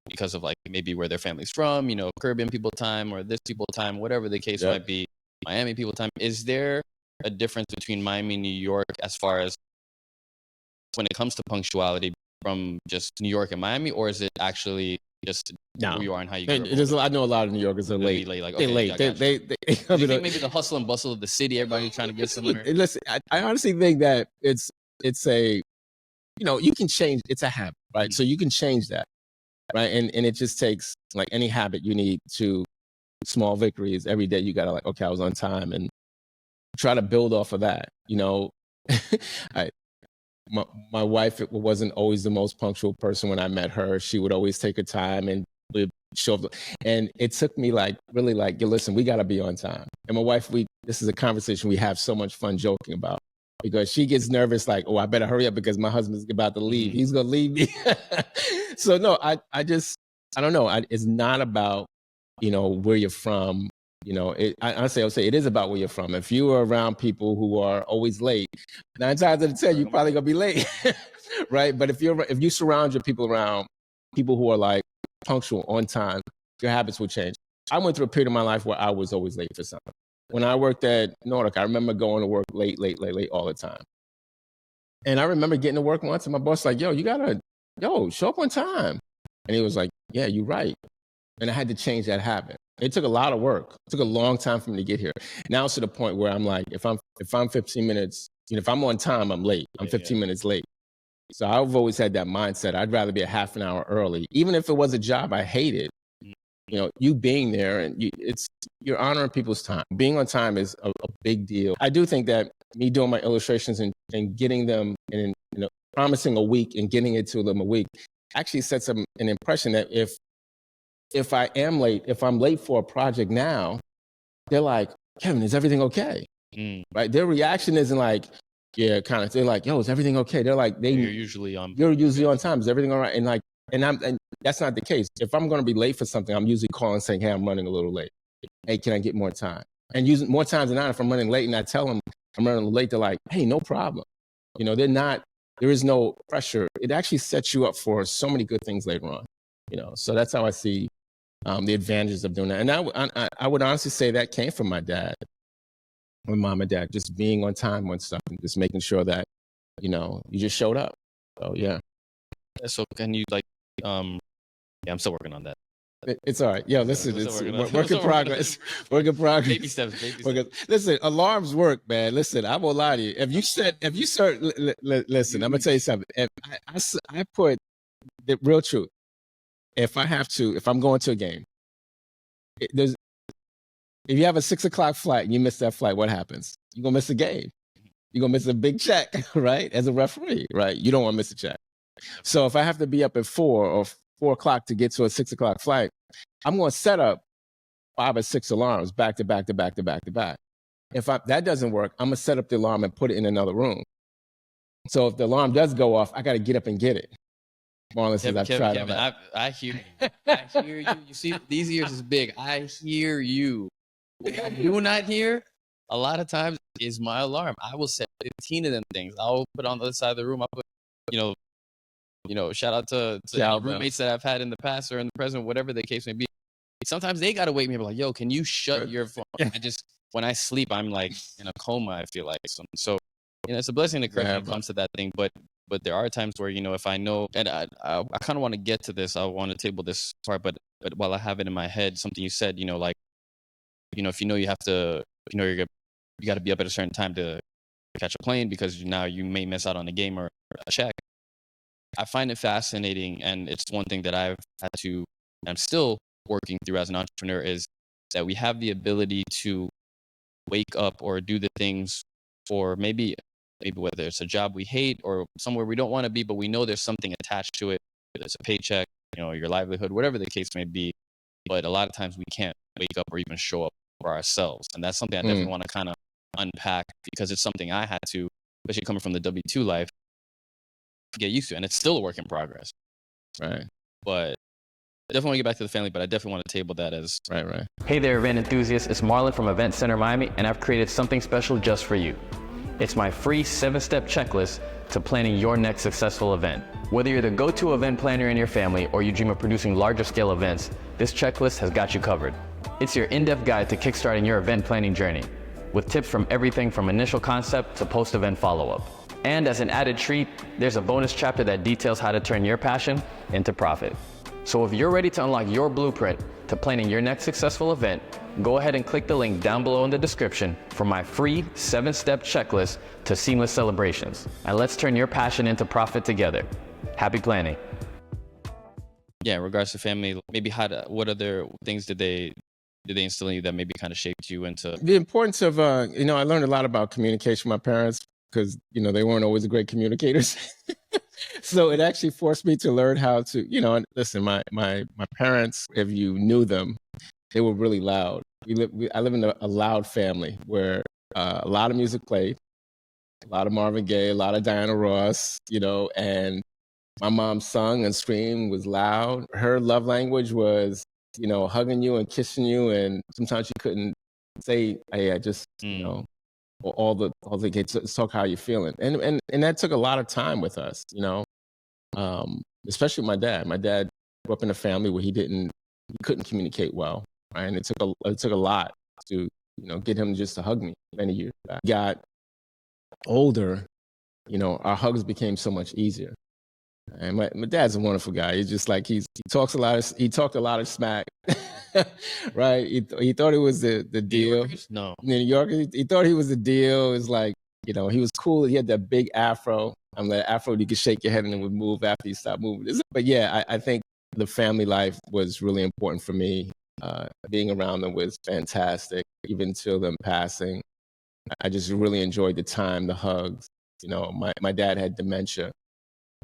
because of like maybe where their family's from, Caribbean people time or this people time, whatever the case might be, Miami people time. Is there a difference between Miami and New York as far as when it comes to punctuality from just New York and Miami, or is it actually just who you are and how you grew up? I know a lot of New Yorkers are late. Like, they're late. They Do you think maybe the hustle and bustle of the city, everybody trying to get somewhere? Listen, I honestly think that it's a, you can change. It's a habit, right? So you can change that, right? And it just takes, like any habit, you need to small victories every day. You got to, like, okay, I was on time, and try to build off of that. My wife wasn't always the most punctual person when I met her. She would always take her time and would show up. And it took me really listen, we got to be on time. And my wife, this is a conversation we have so much fun joking about, because she gets nervous, like, oh, I better hurry up because my husband's about to leave. He's going to leave me. So no, I don't know. It's not about, where you're from. Honestly, I would say it is about where you're from. If you are around people who are always late, 9 times out of 10, you're probably gonna be late, right? But if you surround your people around people who are like punctual, on time, your habits will change. I went through a period of my life where I was always late for something. When I worked at Nordic, I remember going to work late all the time. And I remember getting to work once, and my boss was like, yo, show up on time. And he was like, yeah, you're right. And I had to change that habit. It took a lot of work. It took a long time for me to get here. Now it's to the point where I'm like, if I'm 15 minutes, if I'm on time, I'm late. I'm 15 minutes late. So I've always had that mindset. I'd rather be a half an hour early, even if it was a job I hated. You being there, and you're honoring people's time. Being on time is a big deal. I do think that me doing my illustrations and getting them, and promising a week and getting it to them a week, actually sets an impression that if I am late, if I'm late for a project now, they're like, Kevin, is everything okay? Right? Their reaction isn't like, yeah, kind of. They're like, yo, is everything okay? They're like, you're usually on time. Is everything all right? And that's not the case. If I'm going to be late for something, I'm usually calling saying, hey, I'm running a little late. Hey, can I get more time? And using more times than not, if I'm running late and I tell them I'm running late, they're like, hey, no problem. There is no pressure. It actually sets you up for so many good things later on. So that's how I see the advantages of doing that. And I would honestly say that came from my dad, my mom and dad, just being on time on stuff and just making sure that, you just showed up. So, yeah. So can you I'm still working on that. It's all right. Yo, listen, it's work in progress. Work in progress. Baby steps. Listen, alarms work, man. Listen, I won't lie to you. Listen, I'm going to tell you something. I put the real truth. If I'm going to a game, if you have a 6 o'clock flight and you miss that flight, what happens? You're going to miss the game. you're going to miss a big check, right? As a referee, right? You don't want to miss a check. So if I have to be up at 4 or 4 o'clock to get to a 6 o'clock flight, I'm going to set up 5 or 6 alarms back to back to back to back to back. If that doesn't work, I'm going to set up the alarm and put it in another room. So if the alarm does go off, I got to get up and get it. Marlon says, I've tried Kevin, that. I hear you. I hear you. You see, these ears is big. I hear you. What I do not hear a lot of times is my alarm. I will set 15 of them things. I'll put on the other side of the room. I'll put, shout out to roommates that I've had in the past or in the present, whatever the case may be. Sometimes they got to wake me up like, yo, can you shut your phone? When I sleep, I'm like in a coma, I feel like. So it's a blessing and a curse when it comes to that thing. But there are times where, if I know, and I kind of want to get to this, I want to table this part, but while I have it in my head, something you said, if you have to, you got to be up at a certain time to catch a plane because now you may miss out on a game or a check. I find it fascinating, and it's one thing that I've had to, and I'm still working through as an entrepreneur, is that we have the ability to wake up or do the things for maybe whether it's a job we hate or somewhere we don't want to be, but we know there's something attached to it, whether it's a paycheck, your livelihood, whatever the case may be. But a lot of times we can't wake up or even show up for ourselves. And that's something I definitely want to kind of unpack, because it's something I had to, especially coming from the W-2 life, get used to. And it's still a work in progress. Right. But I definitely want to get back to the family, but I definitely want to table that as right. Hey there, event enthusiasts. It's Marlon from Event Center Miami, and I've created something special just for you. It's my free 7-step checklist to planning your next successful event. Whether you're the go-to event planner in your family or you dream of producing larger scale events, this checklist has got you covered. It's your in-depth guide to kickstarting your event planning journey, with tips from everything from initial concept to post-event follow-up. And as an added treat, there's a bonus chapter that details how to turn your passion into profit. So if you're ready to unlock your blueprint to planning your next successful event, go ahead and click the link down below in the description for my free 7-step checklist to seamless celebrations. And let's turn your passion into profit together. Happy planning. Yeah, in regards to family, maybe what other things did they instill in you that maybe kind of shaped you into? The importance of, I learned a lot about communication from my parents because, they weren't always great communicators. So it actually forced me to learn how to, and listen, my parents, if you knew them, they were really loud. I live in a loud family where a lot of music played, a lot of Marvin Gaye, a lot of Diana Ross, and my mom sung and screamed, was loud. Her love language was, hugging you and kissing you. And sometimes she couldn't say, hey, I just, all the kids talk how you're feeling. And that took a lot of time with us, especially my dad. My dad grew up in a family where he couldn't communicate well. Right? And it took a lot to, get him just to hug me many years back. Got older, our hugs became so much easier. And my dad's a wonderful guy. He's just like, he talked a lot of smack, right? He thought it was the deal. No. New Yorker, he thought he was the deal. It was like, he was cool. He had that big afro. That afro, you could shake your head and it would move after you stopped moving. But yeah, I think the family life was really important for me. Being around them was fantastic, even till them passing. I just really enjoyed the time, the hugs. My dad had dementia,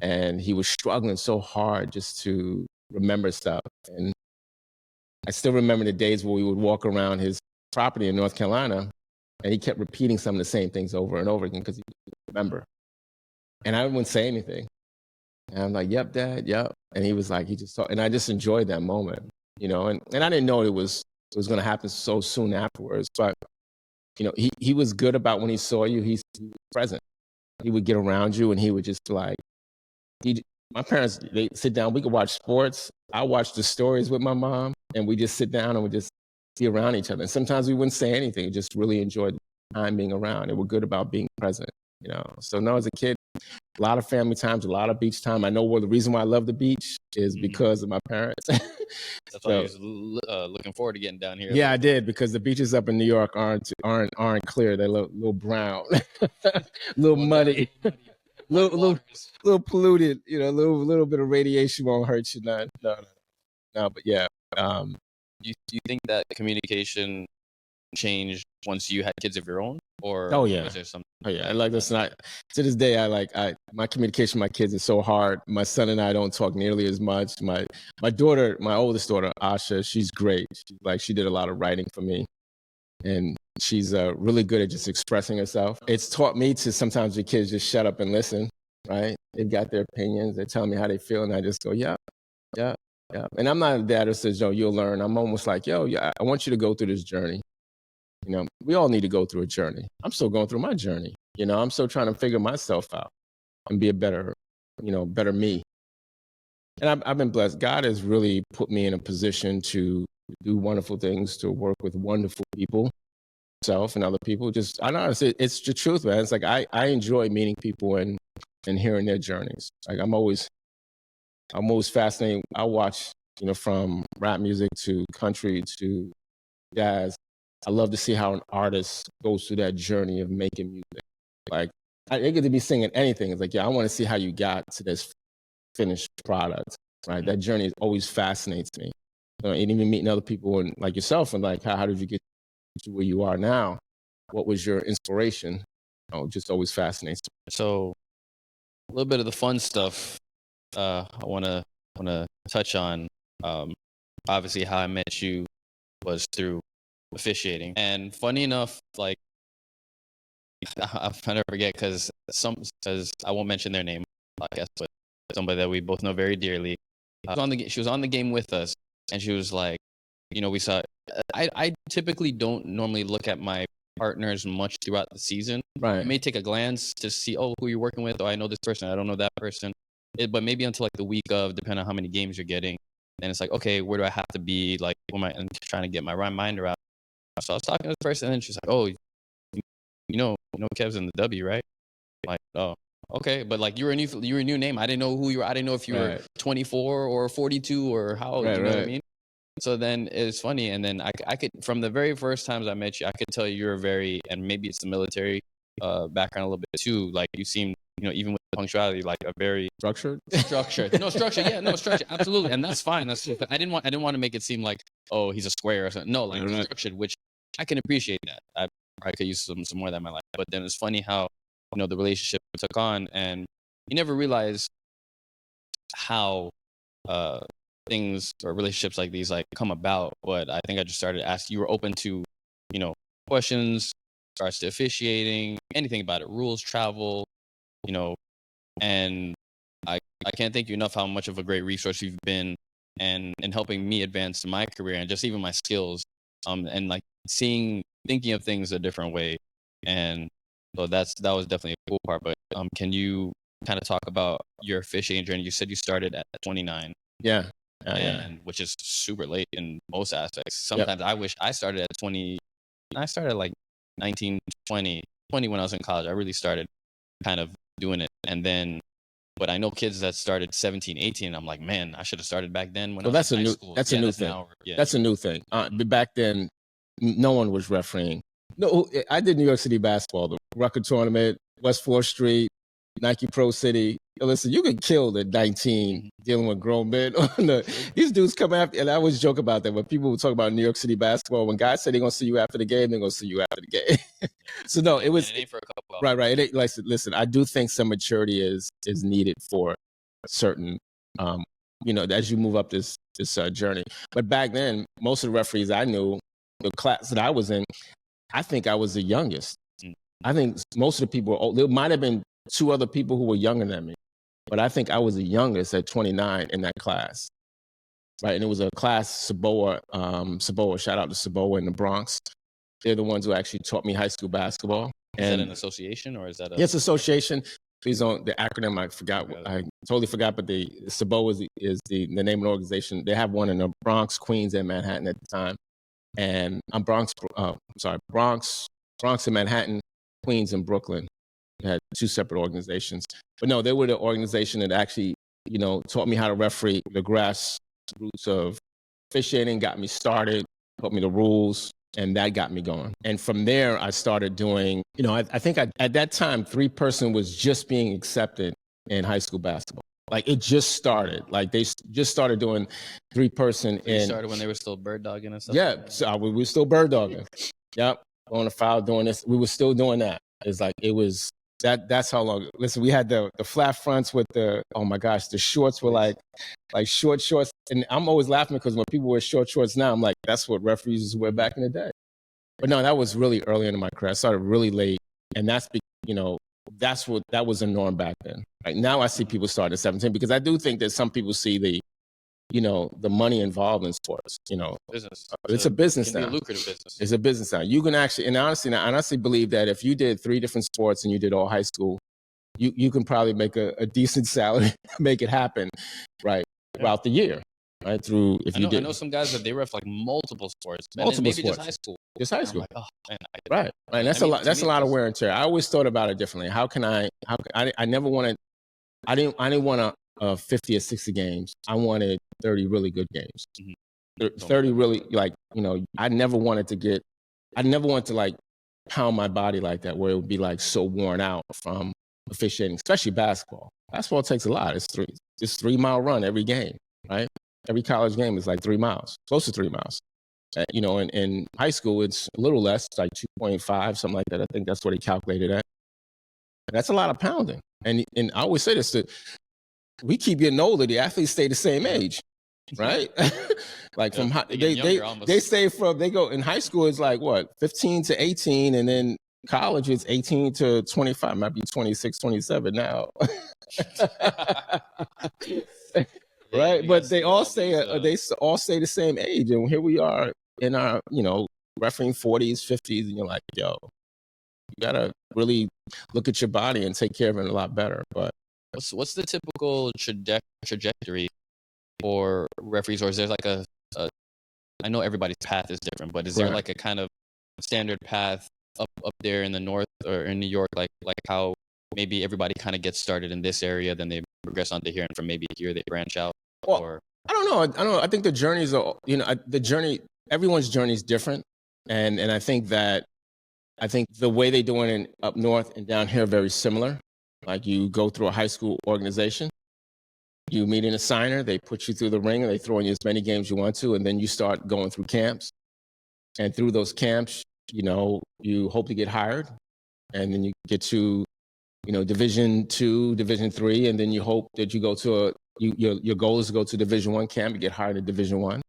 and he was struggling so hard just to remember stuff. And I still remember the days where we would walk around his property in North Carolina, and he kept repeating some of the same things over and over again because he didn't remember. And I wouldn't say anything. And I'm like, yep, Dad, yep. And he was like, he just talked. And I just enjoyed that moment, and I didn't know it was going to happen so soon afterwards. But, he was good about when he saw you, he was present. He would get around you and he would just like, my parents, they sit down, we could watch sports. I watch the stories with my mom, and we just sit down and we just be around each other. And sometimes we wouldn't say anything, just really enjoyed the time being around. They were good about being present, So no, as a kid, a lot of family times, a lot of beach time. I know the reason why I love the beach is because of my parents. That's why I was looking forward to getting down here. Yeah, I did, because the beaches up in New York aren't clear. They're a little brown, a little muddy. Little polluted, a little bit of radiation won't hurt you. No, but yeah. Do you think that communication changed once you had kids of your own, or oh yeah, was there some? Oh yeah, I like this. And to this day, my communication with my kids is so hard. My son and I don't talk nearly as much. My daughter, my oldest daughter, Asha, she's great. She did a lot of writing for me, and she's really good at just expressing herself. It's taught me to sometimes the kids just shut up and listen. Right? They've got their opinions. They tell me how they feel, and I just go, yeah, yeah, yeah. And I'm not a dad who says, "Yo, you'll learn." I'm almost like, "Yo, yeah, I want you to go through this journey." We all need to go through a journey. I'm still going through my journey. I'm still trying to figure myself out and be a better me. And I've been blessed. God has really put me in a position to do wonderful things, to work with wonderful people, myself and other people. I don't know, it's the truth, man. It's like I enjoy meeting people and hearing their journeys. Like I'm always fascinated. I watch, from rap music to country to jazz. I love to see how an artist goes through that journey of making music. Like, I get to be singing anything. It's like, yeah, I want to see how you got to this finished product, right? That journey always fascinates me. And even meeting other people and like yourself and like, how did you get to where you are now? What was your inspiration? Just always fascinates me. So a little bit of the fun stuff I want to touch on. Obviously, how I met you was through officiating, and funny enough, like I'll never forget because I won't mention their name, I guess, but somebody that we both know very dearly. She was on the game with us, and she was like, we saw. I typically don't normally look at my partners much throughout the season. Right. I may take a glance to see, who you're working with. Oh, I know this person. I don't know that person. But maybe until like the week of, depending on how many games you're getting. And it's like, okay, where do I have to be? Like, I'm trying to get my mind around. So I was talking to this person, and then she's like, "Oh, you know, Kev's in the W, right?" I'm like, oh, okay, but like you're a new name. I didn't know who you were. I didn't know if you were 24 or 42 or how old. You know what I mean? So then it's funny, and then I could, from the very first times I met you, I could tell you're and maybe it's the military background a little bit too. Like you seem, even with the punctuality, like a very structured. No structure, yeah, no structure, absolutely, and that's fine. I didn't want to make it seem like, oh, he's a square or something. No, like structured, which I can appreciate that. I could use some more of that in my life. But then it's funny how the relationship took on, and you never realize how things or relationships like these like come about. But I think I just started asking. You were open to questions, regards to officiating, anything about it, rules, travel, and I can't thank you enough how much of a great resource you've been and helping me advance my career and just even my skills, and like thinking of things a different way. And so that was definitely a cool part. But can you kind of talk about your officiating journey? You said you started at 29. Yeah. Which is super late in most aspects. Sometimes I wish I started at 20. I started like 19, 20 when I was in college. I really started kind of doing it. And then, but I know kids that started 17, 18. And I'm like, man, I should have started back then when I was in high school. That's a new thing. That's a new thing. Back then, no one was refereeing. No, I did New York City basketball, the Rucker tournament, West 4th Street, Nike Pro City. Listen, you get killed at 19 dealing with grown men. These dudes come after, and I always joke about that when people talk about New York City basketball. When guys say they're gonna see you after the game, they're gonna see you after the game. So no, it was for a couple hours. Right. It, like, listen, I do think some maturity is needed for certain, as you move up this journey. But back then, most of the referees I knew, the class that I was in, I think I was the youngest. I think most of the people were old. There might have been 2 other people who were younger than me, but I think I was the youngest at 29 in that class. Right. And it was a class, Saboa, shout out to Saboa in the Bronx. They're the ones who actually taught me high school basketball. Is that an association or is that Yes, association. Please don't, the acronym, I forgot. I totally forgot, but the Saboa is the name of the organization. They have one in the Bronx, Queens, and Manhattan at the time. And I'm Bronx and Manhattan, Queens and Brooklyn. They had 2 separate organizations. But no, they were the organization that actually, taught me how to referee, the grassroots of officiating, got me started, taught me the rules, and that got me going. And from there, I started doing, I think at that time, 3-person was just being accepted in high school basketball. Like it just started. Like they just started doing 3-person. It started when they were still bird dogging and stuff. Yeah, so we were still bird dogging. Yep, going to foul, doing this. We were still doing that. It's like, it was, that's how long. Listen, we had the flat fronts with the, oh my gosh, the shorts were like short shorts. And I'm always laughing because when people wear short shorts now, I'm like, that's what referees used to wear back in the day. But no, that was really early in my career. I started really late. And that's, that was a norm back then. Right now I see people start at 17 because I do think that some people see the money involved in sports, Business. It's a business It can now. be a lucrative business. It's a business now. You can actually, and honestly, I honestly believe that if you did 3 different sports and you did all high school, you can probably make a decent salary, make it happen, right, throughout the year, right? Through, if you did. I know some guys that they ref like multiple sports, Multiple maybe sports. just high school. Just high school. I'm like, oh man, Right. And that's a lot. That's a lot of wear and tear. I always thought about it differently. I never wanted. I didn't want 50 or 60 games. I wanted 30 really good games. Mm-hmm. 30 really, I never wanted to like pound my body like that, where it would be like so worn out from officiating, especially basketball. Basketball takes a lot. It's 3-mile run every game, right? Every college game is like 3 miles, close to 3 miles. In high school, it's a little less, like 2.5, something like that. I think that's what they calculated at. That's a lot of pounding. And I always say this, that we keep getting older, the athletes stay the same age, right? Like from they go in high school, it's like what, 15 to 18, and then college it's 18 to 25, might be 26, 27 now. Right? But they all stay the same age, and here we are in our, refereeing 40s, 50s, and you're like, yo, you gotta really look at your body and take care of it a lot better. But what's the typical trajectory for referees, or is there like a I know everybody's path is different, but is there like a kind of standard path up there in the north or in New York, like how maybe everybody kind of gets started in this area, then they progress onto here, and from maybe here they branch out? Well, or I don't know. I think the journeys are, everyone's journey is different, and I think the way they do it up north and down here are very similar. Like, you go through a high school organization, you meet an assigner, they put you through the ring, and they throw in you as many games you want to, and then you start going through camps. And through those camps, you hope to get hired, and then you get to, Division II, Division III, and then you hope that you go to your goal is to go to Division I camp, you get hired at Division I.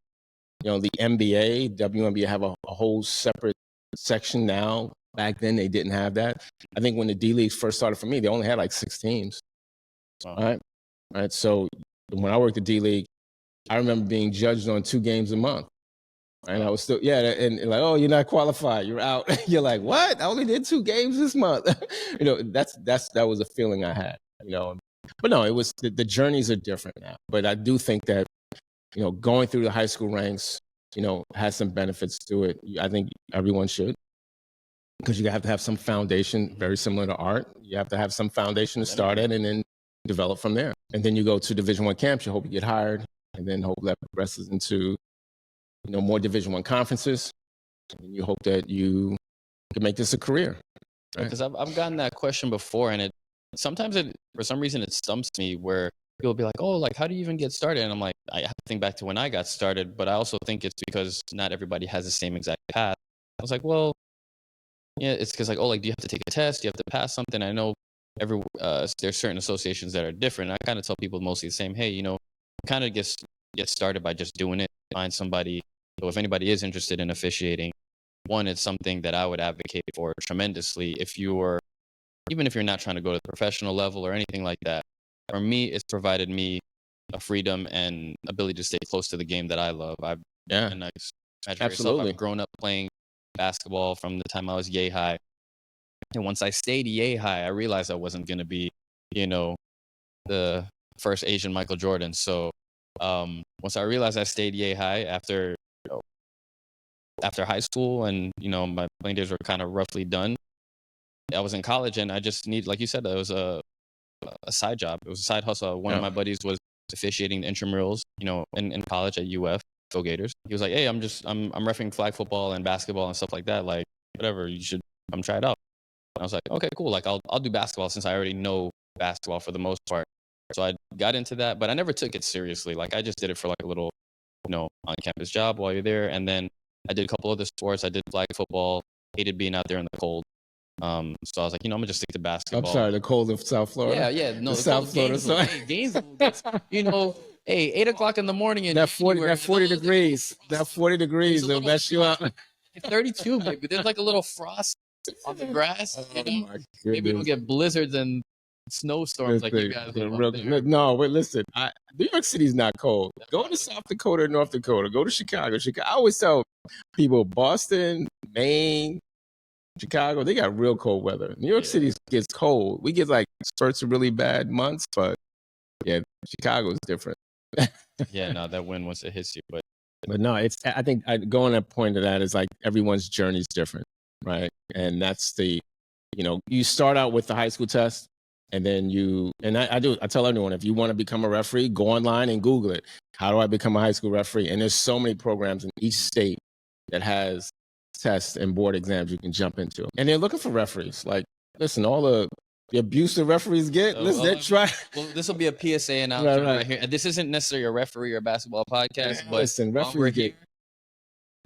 The NBA, WNBA have a whole separate section now. Back then, they didn't have that. I think when the D-League first started for me, they only had like 6 teams. Wow. Right. So when I worked at D-League, I remember being judged on 2 games a month. And I was still, and like, oh, you're not qualified, you're out. You're like, what? I only did 2 games this month. That was a feeling I had, But no, it was, the journeys are different now. But I do think that, going through the high school ranks, has some benefits to it. I think everyone should. Because you have to have some foundation, very similar to art. You have to have some foundation to start at, and then develop from there. And then you go to Division I camps, you hope you get hired, and then hope that progresses into, more Division I conferences. And you hope that you can make this a career. Right? Because I've gotten that question before, and sometimes for some reason it stumps me, where people be like, oh, like, how do you even get started? And I'm like, I have to think back to when I got started, but I also think it's because not everybody has the same exact path. I was like, well, yeah, it's because like, oh, like, do you have to take a test? Do you have to pass something? I know there's certain associations that are different. I kind of tell people mostly the same, hey, kind of get started by just doing it. Find somebody. So if anybody is interested in officiating, one, it's something that I would advocate for tremendously. Even if you're not trying to go to the professional level or anything like that, for me, it's provided me a freedom and ability to stay close to the game that I love. Absolutely. I've grown up playing basketball from the time I was yay high. And once I stayed yay high, I realized I wasn't going to be, the first Asian Michael Jordan. So once I realized I stayed yay high after high school, and, my playing days were kind of roughly done, I was in college, and I just like you said, it was a side job. It was a side hustle. One of my buddies was officiating the intramurals, in college at UF. Go Gators. He was like, hey, I'm reffing flag football and basketball and stuff like that. Like, whatever, you should come try it out. And I was like, okay, cool. Like, I'll do basketball, since I already know basketball for the most part. So I got into that, but I never took it seriously. Like, I just did it for like a little, on-campus job while you're there. And then I did a couple other sports. I did flag football, hated being out there in the cold. So I was like, I'm gonna just stick to basketball. I'm sorry, the cold of South Florida. Yeah. No, the South Florida. Hey, Gainesville gets, 8:00 in the morning in that 40 degrees. That 40 degrees will mess you up. 32, maybe. There's like a little frost on the grass. My goodness. Maybe we'll get blizzards and snowstorms like you guys do. No, wait, listen. New York City's not cold. Go to South Dakota, North Dakota. Go to Chicago. I always tell people, Boston, Maine, Chicago, they got real cold weather. New York City gets cold. We get like spurts of really bad months, but yeah, Chicago's different. No, that wind once it hits you, but no, I think going to point to that is like everyone's journey is different, right? And that's you start out with the high school test, and then I tell everyone, if you want to become a referee, go online and Google it. How do I become a high school referee? And there's so many programs in each state that has tests and board exams you can jump into. And they're looking for referees. Like, listen, all the abuse the referees get, listen, try. Well, this will be a PSA announcement right here. And this isn't necessarily a referee or basketball podcast, but listen, referees get.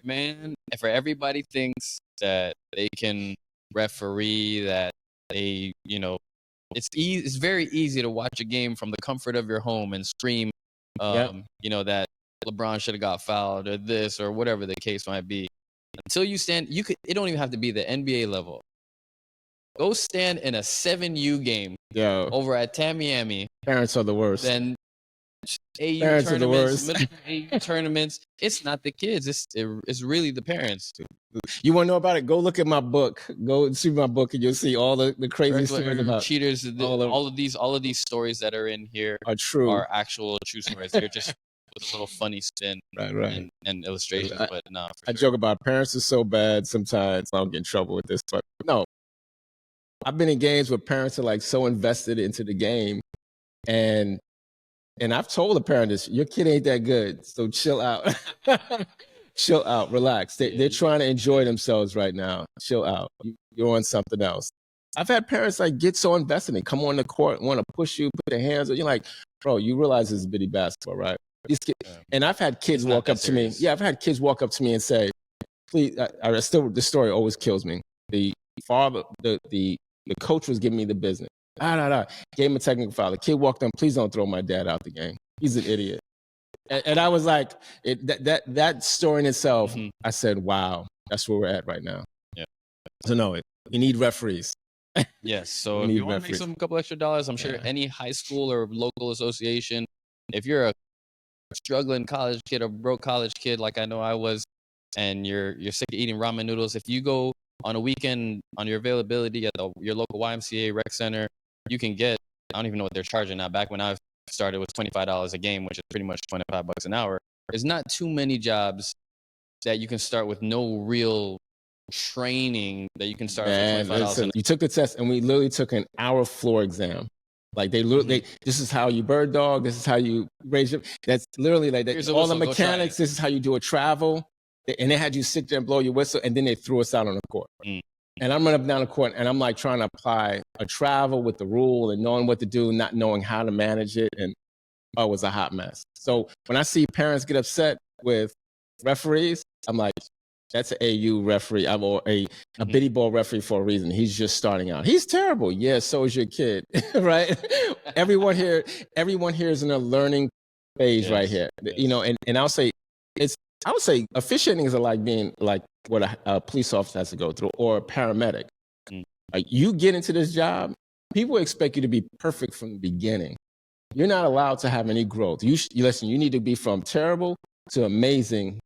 Man, for everybody thinks that they can referee, that they, it's very easy to watch a game from the comfort of your home and scream, that LeBron should have got fouled or this or whatever the case might be. Until you stand, it don't even have to be the NBA level. Go stand in a 7U game over at Tamiami. Parents are the worst. Then AU parents are the worst. AU tournaments. It's not the kids. It's really the parents. You want to know about it? Go look at my book. Go see my book, and you'll see all the crazy stories about cheaters. All of these stories that are in here are true. Are actual true stories. They're just with a little funny spin, right. And illustrations. But no, I joke about parents are so bad sometimes. I'll get in trouble with this, but no. I've been in games where parents are like so invested into the game, and I've told the parent this: your kid ain't that good, so chill out, chill out, relax. They're trying to enjoy themselves right now. Chill out. You're on something else. I've had parents like get so invested in it, come on the court, want to push you, put their hands on you. You're like, bro, you realize this is bitty basketball, right? And I've had kids walk up to me. Yeah, I've had kids walk up to me and say, please, the story always kills me. The father, the coach was giving me the business. Gave him a technical foul. The kid walked on, please don't throw my dad out the game. He's an idiot. And I was like, that story in itself, I said, wow, that's where we're at right now. Yeah. So no, we need referees. Yes. So if you want to make a couple extra dollars, I'm sure any high school or local association, if you're a struggling college kid or broke college kid like I know I was, and you're sick of eating ramen noodles, if you go on a weekend on your availability at your local YMCA rec center, you can get, I don't even know what they're charging now. Back when I started, it was $25 a game, which is pretty much $25 an hour. There's not too many jobs that you can start with no real training that you can start with $25. You took the test, and we literally took an hour floor exam. Like this is how you bird dog. This is how you raise your. That's literally like that. All the mechanics. This is how you do a travel. And they had you sit there and blow your whistle, and then they threw us out on the court. And I'm running up down the court, and I'm like trying to apply a travel with the rule and knowing what to do, not knowing how to manage it, and it was a hot mess. So when I see parents get upset with referees, I'm like, that's an AU referee or a bitty ball referee for a reason. He's just starting out. He's terrible. Yeah, so is your kid, right? Everyone here is in a learning phase right here. And I'll say I would say officiating is like being like what a police officer has to go through, or a paramedic. Like, you get into this job, people expect you to be perfect from the beginning. You're not allowed to have any growth. You need to be from terrible to amazing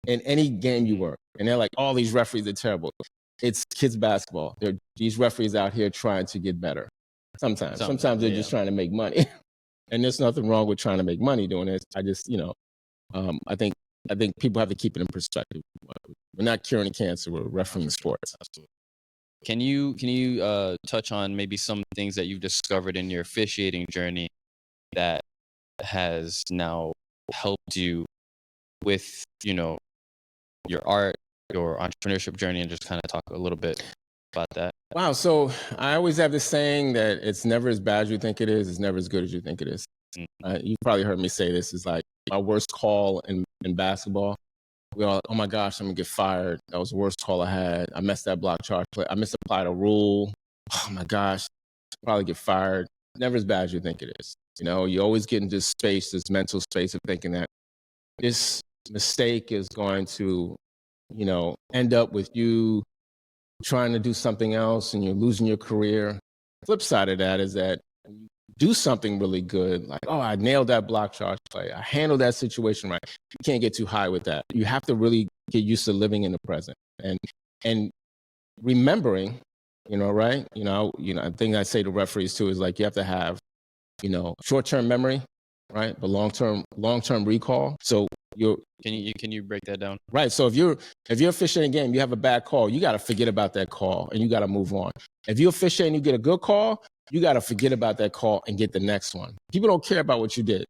in any game you work. And they're like, all these referees are terrible. It's kids basketball. These referees out here trying to get better. Sometimes they're just trying to make money. And there's nothing wrong with trying to make money doing this. I think people have to keep it in perspective. We're not curing cancer. We're refereeing sports. Absolutely. Can you touch on maybe some things that you've discovered in your officiating journey that has now helped you with, your art, your entrepreneurship journey, and just kind of talk a little bit about that? Wow. So I always have this saying that it's never as bad as you think it is. It's never as good as you think it is. You've probably heard me say this. Is like my worst call in basketball we all, oh my gosh, I'm gonna get fired. That was the worst call I had. I messed that block charge play. I misapplied a rule. Oh my gosh, probably get fired. Never as bad as you think it is. You know, you always get into space, this mental space of thinking that this mistake is going to, you know, end up with you trying to do something else and you're losing your career. Flip side of that is that when you do something really good, like, oh, I nailed that block charge play. I handled that situation right. You can't get too high with that. You have to really get used to living in the present and remembering, you know, right? You know, a thing I say to referees too is like, you have to have, you know, short-term memory, right? But long-term recall. So can you break that down? Right. So if you're officiating a game, you have a bad call, you got to forget about that call and you got to move on. If you're officiating, you get a good call, you got to forget about that call and get the next one. People don't care about what you did,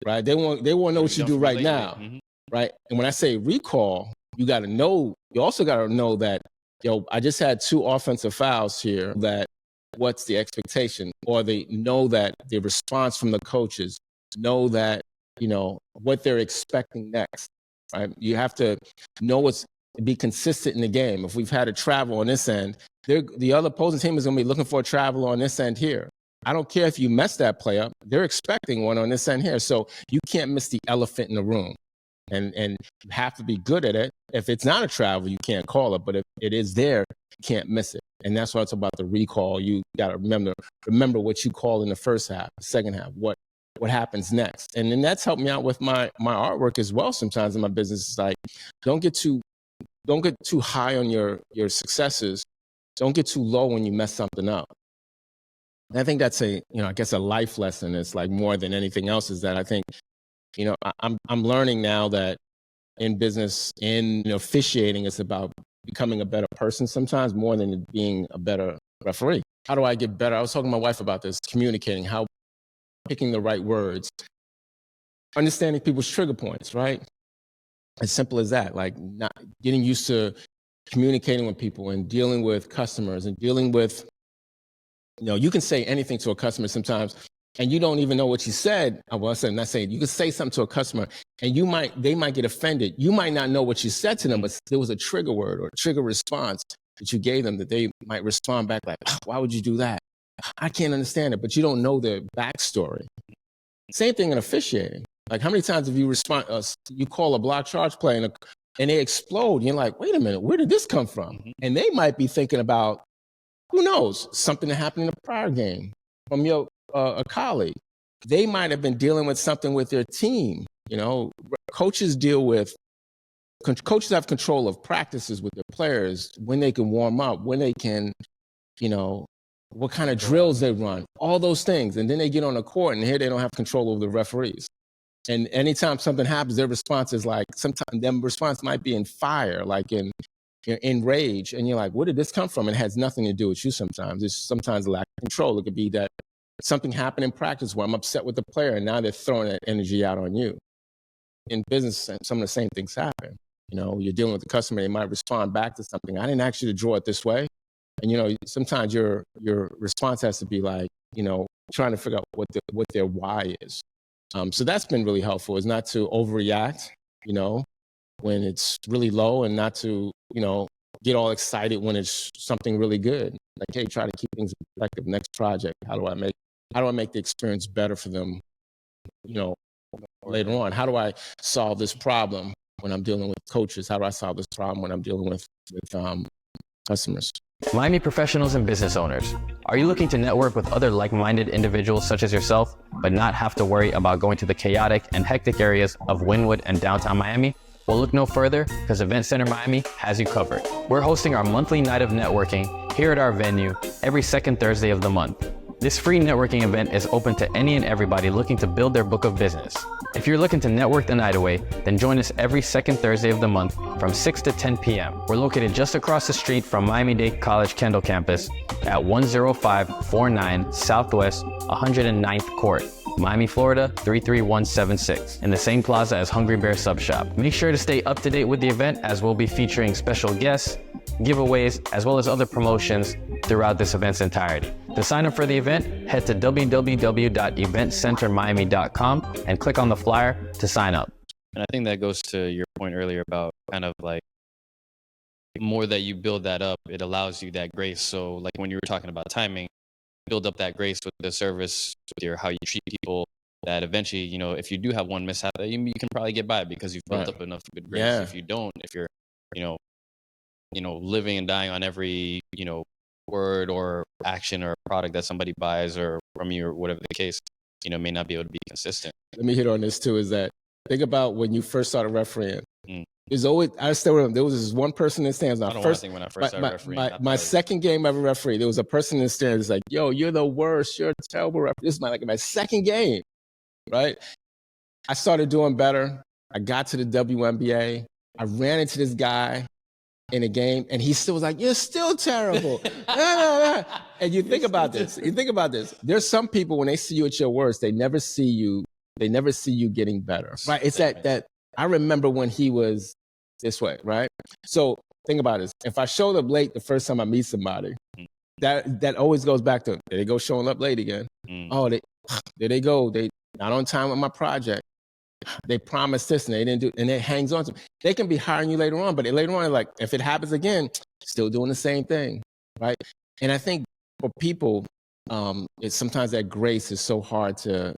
right? They want to know what you do right now, right? And when I say recall, you got to know. You also got to know that, I just had 2 offensive fouls here. That what's the expectation, or they know that the response from the coaches know that, you know, what they're expecting next, right? You have to know be consistent in the game. If we've had a travel on this end, the other opposing team is going to be looking for a travel on this end here. I don't care if you mess that play up, they're expecting one on this end here. So you can't miss the elephant in the room. And you have to be good at it. If it's not a travel, you can't call it. But if it is there, you can't miss it. And that's why it's about the recall. You got to remember what you call in the first half, the second half, what happens next. And then that's helped me out with my artwork as well. Sometimes in my business, it's like, don't get too high on your successes. Don't get too low when you mess something up. And I think that's I guess a life lesson. It's like more than anything else is that I think, I'm learning now that in business, in officiating, it's about becoming a better person sometimes more than being a better referee. How do I get better? I was talking to my wife about this, communicating, how picking the right words, understanding people's trigger points, right? As simple as that, like not getting used to communicating with people and dealing with customers and dealing with, you can say anything to a customer sometimes and you don't even know what you said. Well, I'm not saying you can say something to a customer and they might get offended. You might not know what you said to them, but there was a trigger word or a trigger response that you gave them that they might respond back like, why would you do that? I can't understand it, but you don't know their backstory. Same thing in officiating. Like how many times have you call a block charge play and they explode? And you're like, wait a minute, where did this come from? And they might be thinking about, who knows, something that happened in a prior game from your a colleague. They might have been dealing with something with their team. Coaches have control of practices with their players, when they can warm up, when they can, what kind of drills they run, all those things. And then they get on the court and here they don't have control over the referees. And anytime something happens, their response is like, sometimes their response might be in fire, like in rage. And you're like, where did this come from? It has nothing to do with you sometimes. It's sometimes a lack of control. It could be that something happened in practice where I'm upset with the player and now they're throwing that energy out on you. In business, some of the same things happen. You're dealing with the customer, they might respond back to something. I didn't ask you to draw it this way. And, sometimes your response has to be like, trying to figure out what their why is. So that's been really helpful, is not to overreact, when it's really low, and not to, get all excited when it's something really good. Like, hey, try to keep things in perspective. Next project, how do I make the experience better for them, later on? How do I solve this problem when I'm dealing with coaches? How do I solve this problem when I'm dealing with customers? Miami professionals and business owners, are you looking to network with other like-minded individuals such as yourself, but not have to worry about going to the chaotic and hectic areas of Wynwood and downtown Miami? Well, look no further, because Event Center Miami has you covered. We're hosting our monthly night of networking here at our venue every second Thursday of the month. This free networking event is open to any and everybody looking to build their book of business. If you're looking to network the night away, then join us every second Thursday of the month from 6 to 10 p.m. We're located just across the street from Miami-Dade College Kendall campus at 10549 Southwest 109th Court, Miami, Florida 33176, in the same plaza as Hungry Bear Sub Shop. Make sure to stay up to date with the event, as we'll be featuring special guests, giveaways, as well as other promotions throughout this event's entirety. To sign up for the event, head to www.eventcentermiami.com and click on the flyer to sign up. And I think that goes to your point earlier about kind of like the more that you build that up, it allows you that grace. So like when you were talking about timing, build up that grace with the service, with your how you treat people, that eventually, you know, if you do have one mishap, you can probably get by because you've built up enough good grace. Yeah. If you don't, if you're, living and dying on every, word or action or product that somebody buys or from you or whatever the case, may not be able to be consistent. Let me hit on this too, is that think about when you first started refereeing. Mm. There's always, I still remember, there was this one person in the stands. I don't want to think when I first started refereeing. My second game ever referee, there was a person in the stands like, yo, you're the worst. You're a terrible referee. This is my second game, right? I started doing better. I got to the WNBA. I ran into this guy in a game, and he still was like, you're still terrible. And you think about this. There's some people, when they see you at your worst, they never see you getting better, right? It's that I remember when he was this way, right? So think about this. If I showed up late the first time I meet somebody, that always goes back to, there they go showing up late again. Oh, there they go. They not on time with my project. They promised this and they didn't do, and it hangs on to them. They can be hiring you later on, but later on, like if it happens again, still doing the same thing, right? And I think for people, it's sometimes that grace is so hard for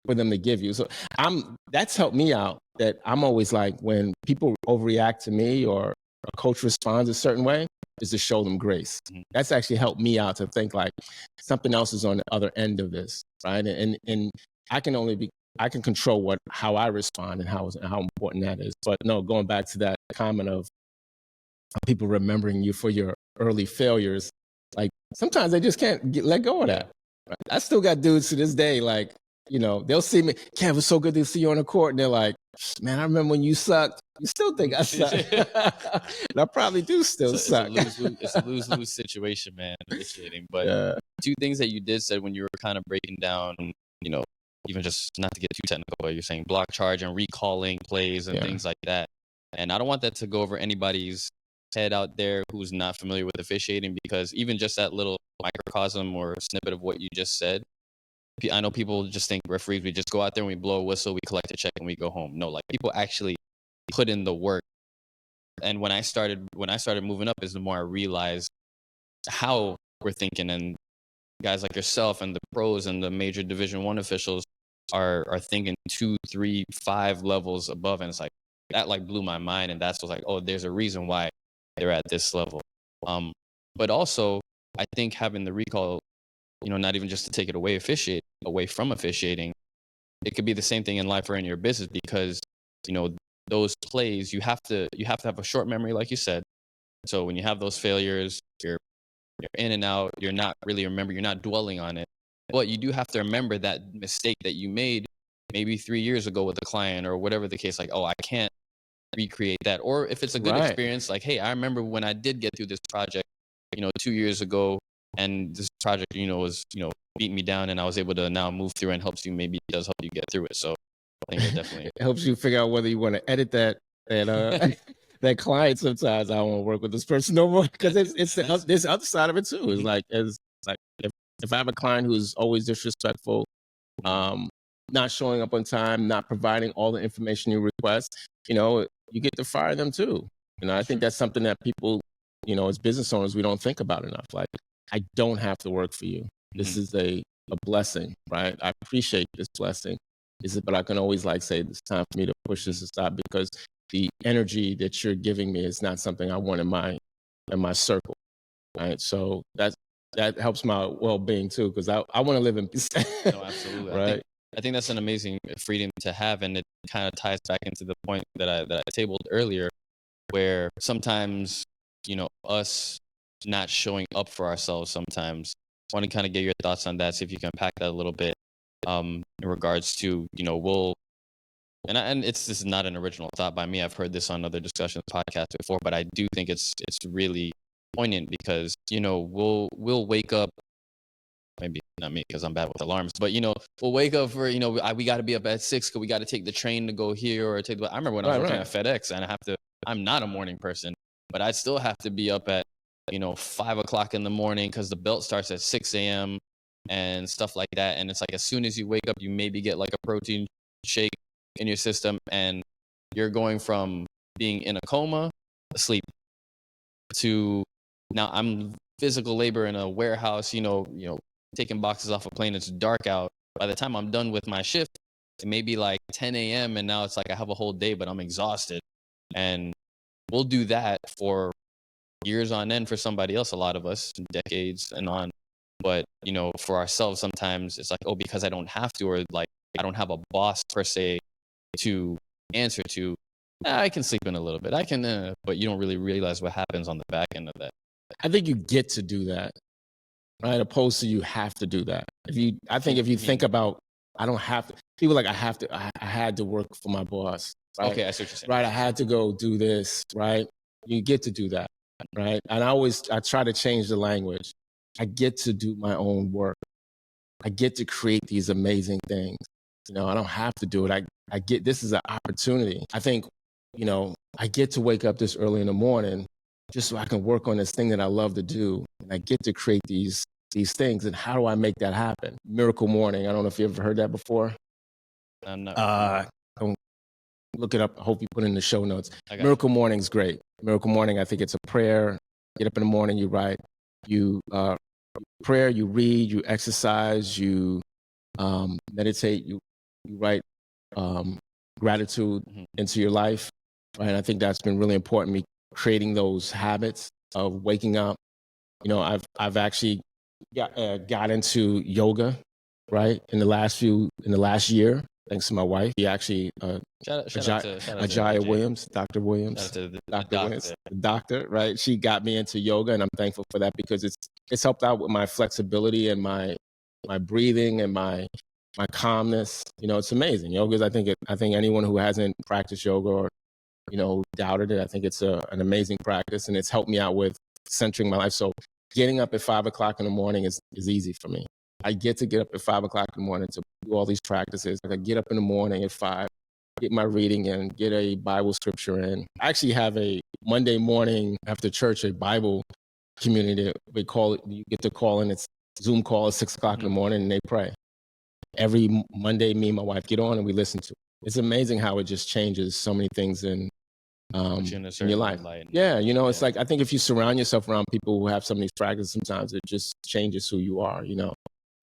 them to give you. So that's helped me out, that I'm always like, when people overreact to me or a coach responds a certain way, is to show them grace. That's actually helped me out to think like something else is on the other end of this, right? And I can control how I respond and how important that is. But no, going back to that comment of people remembering you for your early failures, like sometimes they just can't let go of that. Right? I still got dudes to this day, like, they'll see me, Kev, it's so good to see you on the court. And they're like, man, I remember when you sucked. You still think I suck. And I probably do still suck. It's a lose-lose situation, man. But two things that you did said when you were kind of breaking down, even just not to get too technical, but you're saying block charge and recalling plays and things like that. And I don't want that to go over anybody's head out there who's not familiar with officiating, because even just that little microcosm or snippet of what you just said, I know people just think referees, we just go out there and we blow a whistle, we collect a check and we go home. No, like people actually put in the work. And when I started moving up, is the more I realized how we're thinking, and guys like yourself and the pros and the major Division I officials are thinking 2, 3, 5 levels above. And it's like, that like blew my mind. And that's what's like, oh, there's a reason why they're at this level. But also I think having the recall, not even just to take it away from officiating, it could be the same thing in life or in your business, because, those plays, you have to have a short memory, like you said. So when you have those failures, you're in and out, you're not really remembering, you're not dwelling on it. But you do have to remember that mistake that you made maybe 3 years ago with a client or whatever the case, like, oh, I can't recreate that. Or if it's a good experience, like, hey, I remember when I did get through this project, 2 years ago, and this project, was, beat me down, and I was able to now move through, and maybe it does help you get through it. So I think it definitely it helps you figure out whether you want to edit that that client. Sometimes I don't want to work with this person no more, because it's there's the other side of it too. It's like if I have a client who's always disrespectful, not showing up on time, not providing all the information you request, you get to fire them too. I think that's something that people, as business owners, we don't think about enough. Like, I don't have to work for you. This is a blessing, right? I appreciate this blessing. But I can always say, it's time for me to push this aside, because the energy that you're giving me is not something I want in my circle, right? So that helps my well-being too, because I want to live in peace. No, absolutely. Right. I think that's an amazing freedom to have, and it kind of ties back into the point that I tabled earlier, where sometimes us not showing up for ourselves. Sometimes I want to kind of get your thoughts on that. See if you can unpack that a little bit. In regards to, this is not an original thought by me. I've heard this on other discussions podcasts before, but I do think it's really poignant, because, we'll wake up, maybe not me because I'm bad with alarms, but, we'll wake up for, we got to be up at 6 because we got to take the train to go here, or I remember when I was working at FedEx, and I'm not a morning person, but I still have to be up at, 5 o'clock in the morning, because the belt starts at 6 a.m. and stuff like that. And it's like, as soon as you wake up, you maybe get like a protein shake in your system, and you're going from being in a coma, asleep, to now I'm physical labor in a warehouse, taking boxes off a plane. It's dark out. By the time I'm done with my shift, it may be like 10 a.m. and now it's like I have a whole day, but I'm exhausted. And we'll do that for years on end for somebody else, a lot of us, decades and on. But, for ourselves, sometimes it's like, oh, because I don't have to, or like I don't have a boss per se to answer to, I can sleep in a little bit. I can, but you don't really realize what happens on the back end of that. I think you get to do that, right? Opposed to you have to do that. If you think about, I don't have to, people like, I had to work for my boss. Right? Okay, I see what you're saying. Right, I had to go do this, right? You get to do that, right? And I try to change the language. I get to do my own work. I get to create these amazing things. I don't have to do it. I get, this is an opportunity. I think, I get to wake up this early in the morning just so I can work on this thing that I love to do. And I get to create these things. And how do I make that happen? Miracle Morning. I don't know if you ever heard that before. Don't look it up. I hope you put it in the show notes. Miracle Morning's great. Miracle Morning, I think it's a prayer. Get up in the morning, you write. You prayer, you read, you exercise, you meditate, you write gratitude into your life. Right? And I think that's been really important, me creating those habits of waking up. I've actually got into yoga, right? In the last year, thanks to my wife. He actually, Ajaya Williams, Dr. Williams, the doctor, right? She got me into yoga, and I'm thankful for that because it's helped out with my flexibility and my breathing and my calmness. It's amazing. Yoga is, I think anyone who hasn't practiced yoga or, doubted it, I think it's an amazing practice, and it's helped me out with centering my life. So getting up at 5 o'clock in the morning is easy for me. I get to get up at 5 o'clock in the morning to do all these practices. I get up in the morning at 5, get my reading in, get a Bible scripture in. I actually have a Monday morning after church, a Bible community. We call it, you get to call in, it's Zoom call at 6 o'clock in the morning, and they pray. Every Monday, me and my wife get on and we listen to it. It's amazing how it just changes so many things in your life. Yeah, it's like, I think if you surround yourself around people who have some of these practices, sometimes it just changes who you are.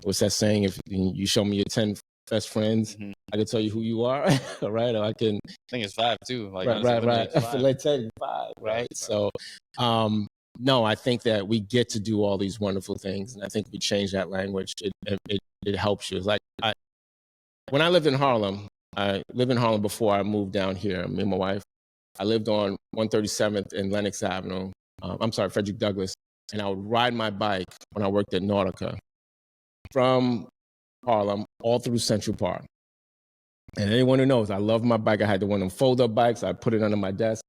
What's that saying? If you show me your 10 best friends, I can tell you who you are, right? Or I think it's 5 too. Like, right. Let's say 5, right? So, no, I think that we get to do all these wonderful things, and I think if we change that language, it helps you. It's like when I lived in Harlem, before I moved down here. Me and my wife, I lived on 137th and Lenox Avenue. Frederick Douglass, and I would ride my bike when I worked at Nautica from Harlem all through Central Park. And anyone who knows, I love my bike. I had one of them fold-up bikes. I put it under my desk,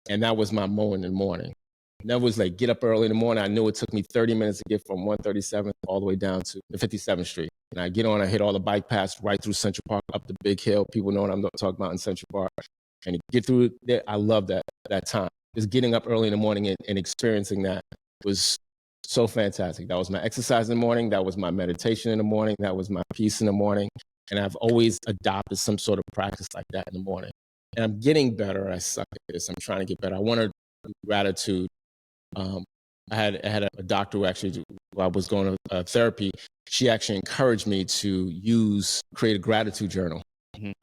and that was my moment in the morning. And that was like, get up early in the morning. I knew it took me 30 minutes to get from 137th all the way down to the 57th Street. And I get on, I hit all the bike paths right through Central Park, up the big hill. People know what I'm talking about in Central Park. And to get through there, I love that time. Just getting up early in the morning and experiencing that was so fantastic. That was my exercise in the morning. That was my meditation in the morning. That was my peace in the morning. And I've always adopted some sort of practice like that in the morning. And I'm getting better. I suck at this. I'm trying to get better. I want to do gratitude. I had a doctor who actually, while I was going to therapy, she actually encouraged me to create a gratitude journal.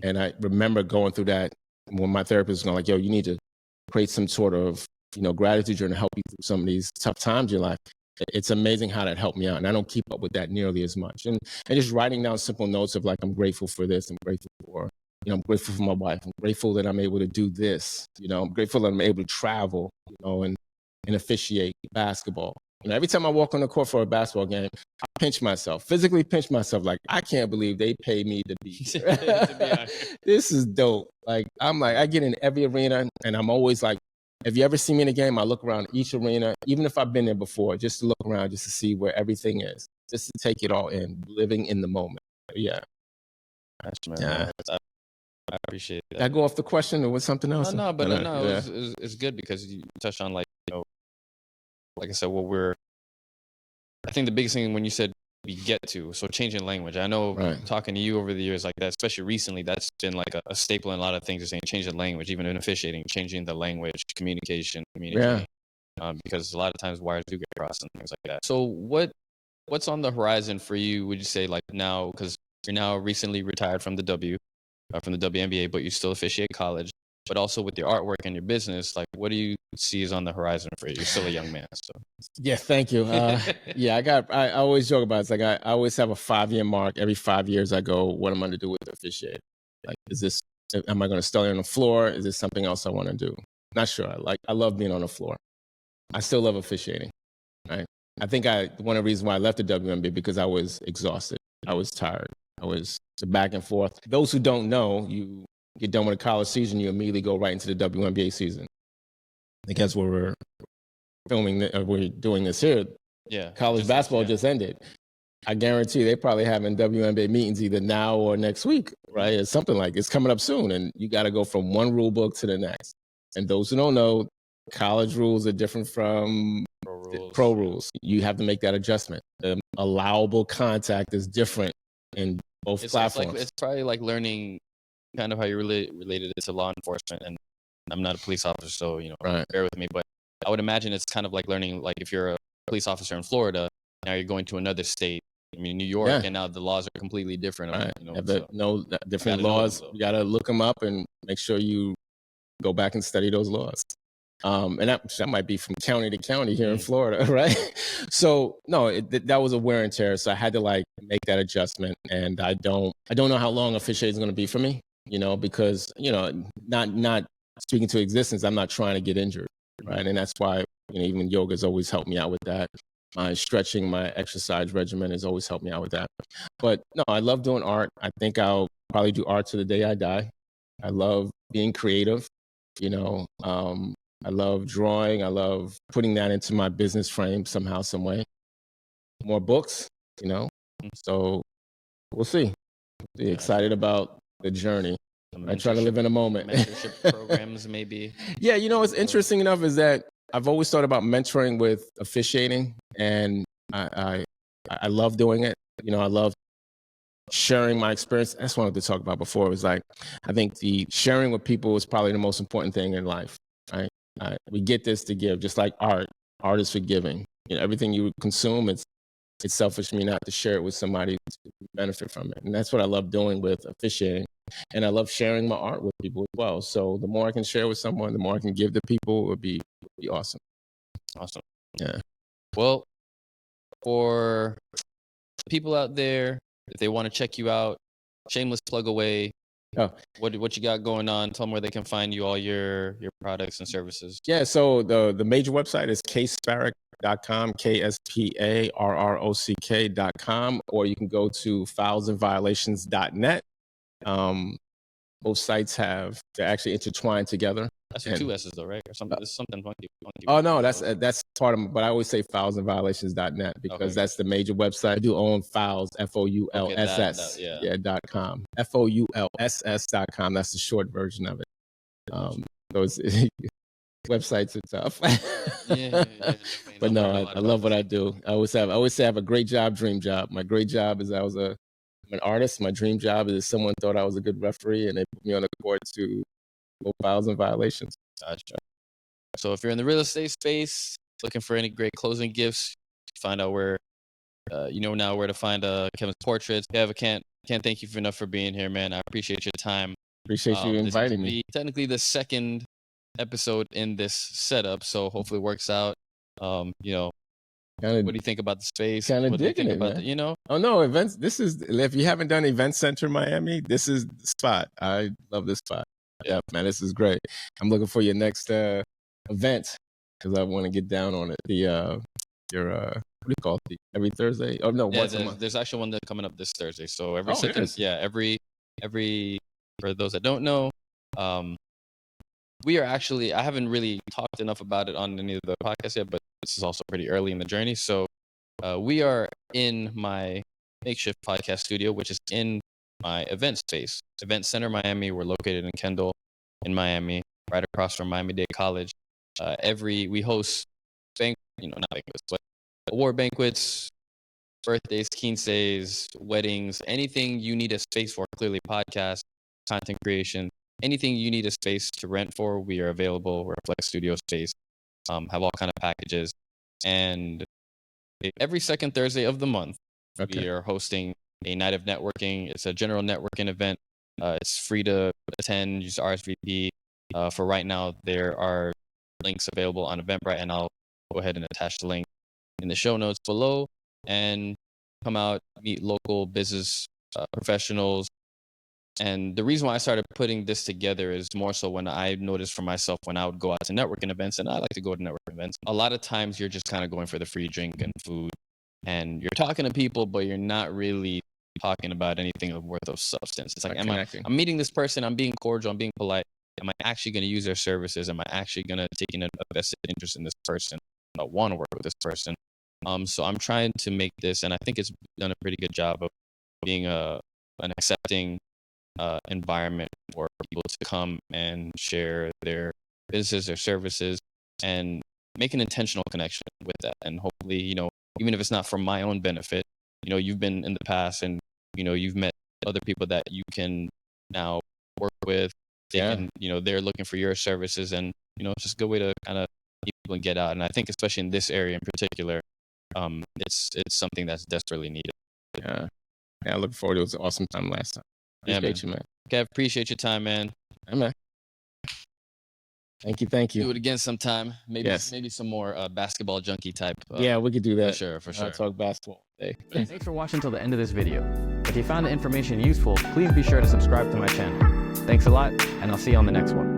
And I remember going through that when my therapist was going like, yo, you need to create some sort of, gratitude journal to help you through some of these tough times in your life. It's amazing how that helped me out. And I don't keep up with that nearly as much. And just writing down simple notes of like, I'm grateful for this. I'm grateful for, I'm grateful for my wife. I'm grateful that I'm able to do this. I'm grateful that I'm able to travel, and officiate basketball. Every time I walk on the court for a basketball game, I pinch myself, physically pinch myself. Like, I can't believe they pay me to be here. This is dope. Like, I get in every arena, and I'm always like, if you ever see me in a game, I look around each arena, even if I've been there before, just to look around, just to see where everything is, just to take it all in, living in the moment. Yeah. I appreciate that. Did I go off the question or was something else? No, it's good because you touched on, like, like I said, I think the biggest thing when you said we get to. So changing language. I know talking to you over the years like that, especially recently, that's been like a staple in a lot of things. Is saying changing language, even in officiating, changing the language, communicating. Because a lot of times wires do get crossed and things like that. So what's on the horizon for you? Would you say like now, because you're now recently retired from the WNBA, but you still officiate college, but also with your artwork and your business, like what do you see is on the horizon for you? You're still a young man, so. Yeah, thank you. I always joke about it. It's like I always have a 5-year mark. Every 5 years I go, what am I going to do with the officiate? Like, am I going to stay on the floor? Is this something else I want to do? Not sure. I love being on the floor. I still love officiating, right? I think one of the reasons why I left the WNBA because I was exhausted. I was tired. I was back and forth. Those who don't know, you get done with a college season, you immediately go right into the WNBA season. I guess we're doing this here. Yeah. College basketball just ended. I guarantee they probably having WNBA meetings either now or next week, right? It's something like it's coming up soon, and you got to go from one rule book to the next. And those who don't know, college rules are different from pro rules. You have to make that adjustment. The allowable contact is different in both platforms. It's probably like learning kind of how you related it to law enforcement. And I'm not a police officer, so bear with me. But I would imagine it's kind of like learning, like if you're a police officer in Florida, now you're going to another state. I mean, New York, and now the laws are completely different. Right. Different laws. You got to look them up and make sure you go back and study those laws. And that might be from county to county here in Florida, right? So no, that was a wear and tear. So I had to make that adjustment, and I don't know how long officiating is going to be for me, because not speaking to existence, I'm not trying to get injured, right? And that's why even yoga's always helped me out with that. My stretching, my exercise regimen has always helped me out with that. But no, I love doing art. I think I'll probably do art to the day I die. I love being creative, I love drawing. I love putting that into my business frame somehow, some way. More books, So we'll see. Excited about the journey. I try to live in a moment. Mentorship programs, maybe. Yeah, what's interesting enough is that I've always thought about mentoring with officiating, and I love doing it. I love sharing my experience. That's what I wanted to talk about before. It was like, I think the sharing with people is probably the most important thing in life, right? We get this to give, just like art. Art is for giving. Everything you consume, it's selfish for me not to share it with somebody to benefit from it. And that's what I love doing with officiating. And I love sharing my art with people as well. So the more I can share with someone, the more I can give to people, it would be awesome. Awesome. Yeah. Well, for people out there, if they want to check you out, shameless plug away. Oh. What you got going on? Tell them where they can find you, all your products and services. Yeah, so the major website is ksparrock.com, ksparrock.com, or you can go to filesandviolations.net. Both sites they're actually intertwined together. That's with 2 S's though, right? Or something. There's something funky. Oh no, that's part of. But I always say filesandviolations.net because that's the major website. I do own Files, FOULSS, .com, FOULSS.com. That's the short version of it. Those websites are tough. But no, I love what I do. I always say I have a great job, dream job. My great job is I'm an artist. My dream job is someone thought I was a good referee and they put me on the court to go files and violations. Gotcha. So if you're in the real estate space, looking for any great closing gifts, find out where, now where to find Kevin's portraits. Kev, I can't thank you enough for being here, man. I appreciate your time. Appreciate you inviting me. Technically the second episode in this setup, so hopefully it works out. What do you think about the space? Kind of digging it, man. Oh no, events. If you haven't done Event Center Miami, this is the spot. I love this spot. Yeah, man, this is great. I'm looking for your next event because I want to get down on it. Your what do you call it? Every Thursday? Oh no, once a month. There's actually one that's coming up this Thursday. So every for those that don't know, we are actually. I haven't really talked enough about it on any of the podcasts yet, but this is also pretty early in the journey. So we are in my makeshift podcast studio, which is in my event space, Event Center Miami. We're located in Kendall, in Miami, right across from Miami-Dade College. We host not banquets, but award banquets, birthdays, quinces, weddings, anything you need a space for, clearly podcast, content creation, anything you need a space to rent for, we are available. We're a flex studio space, have all kind of packages. And every second Thursday of the month, we are hosting a night of networking. It's a general networking event. It's free to attend, use RSVP. For right now, there are links available on Eventbrite, and I'll go ahead and attach the link in the show notes below, and come out, meet local business professionals. And the reason why I started putting this together is more so when I noticed for myself when I would go out to networking events, and I like to go to networking events, a lot of times you're just kind of going for the free drink and food, and you're talking to people, but you're not really talking about anything of worth of substance. It's like, I'm meeting this person, I'm being cordial, I'm being polite. Am I actually going to use their services? Am I actually going to take a vested interest in this person? I want to work with this person. So I'm trying to make this, and I think it's done a pretty good job of being an accepting environment for people to come and share their businesses, their services, and make an intentional connection with that. And hopefully, even if it's not for my own benefit, you've been in the past and, you've met other people that you can now work with. They're looking for your services, and, it's just a good way to kind of people and get out. And I think especially in this area in particular, it's something that's desperately needed. Yeah. I look forward to it. It was an awesome time last time. Appreciate you, man. Kev, appreciate your time, man. Yeah, man. Thank you. Do it again sometime. Maybe some more basketball junkie type. Yeah, we could do that. For sure. I'll talk basketball. Thanks for watching till the end of this video. If you found the information useful, please be sure to subscribe to my channel. Thanks a lot, and I'll see you on the next one.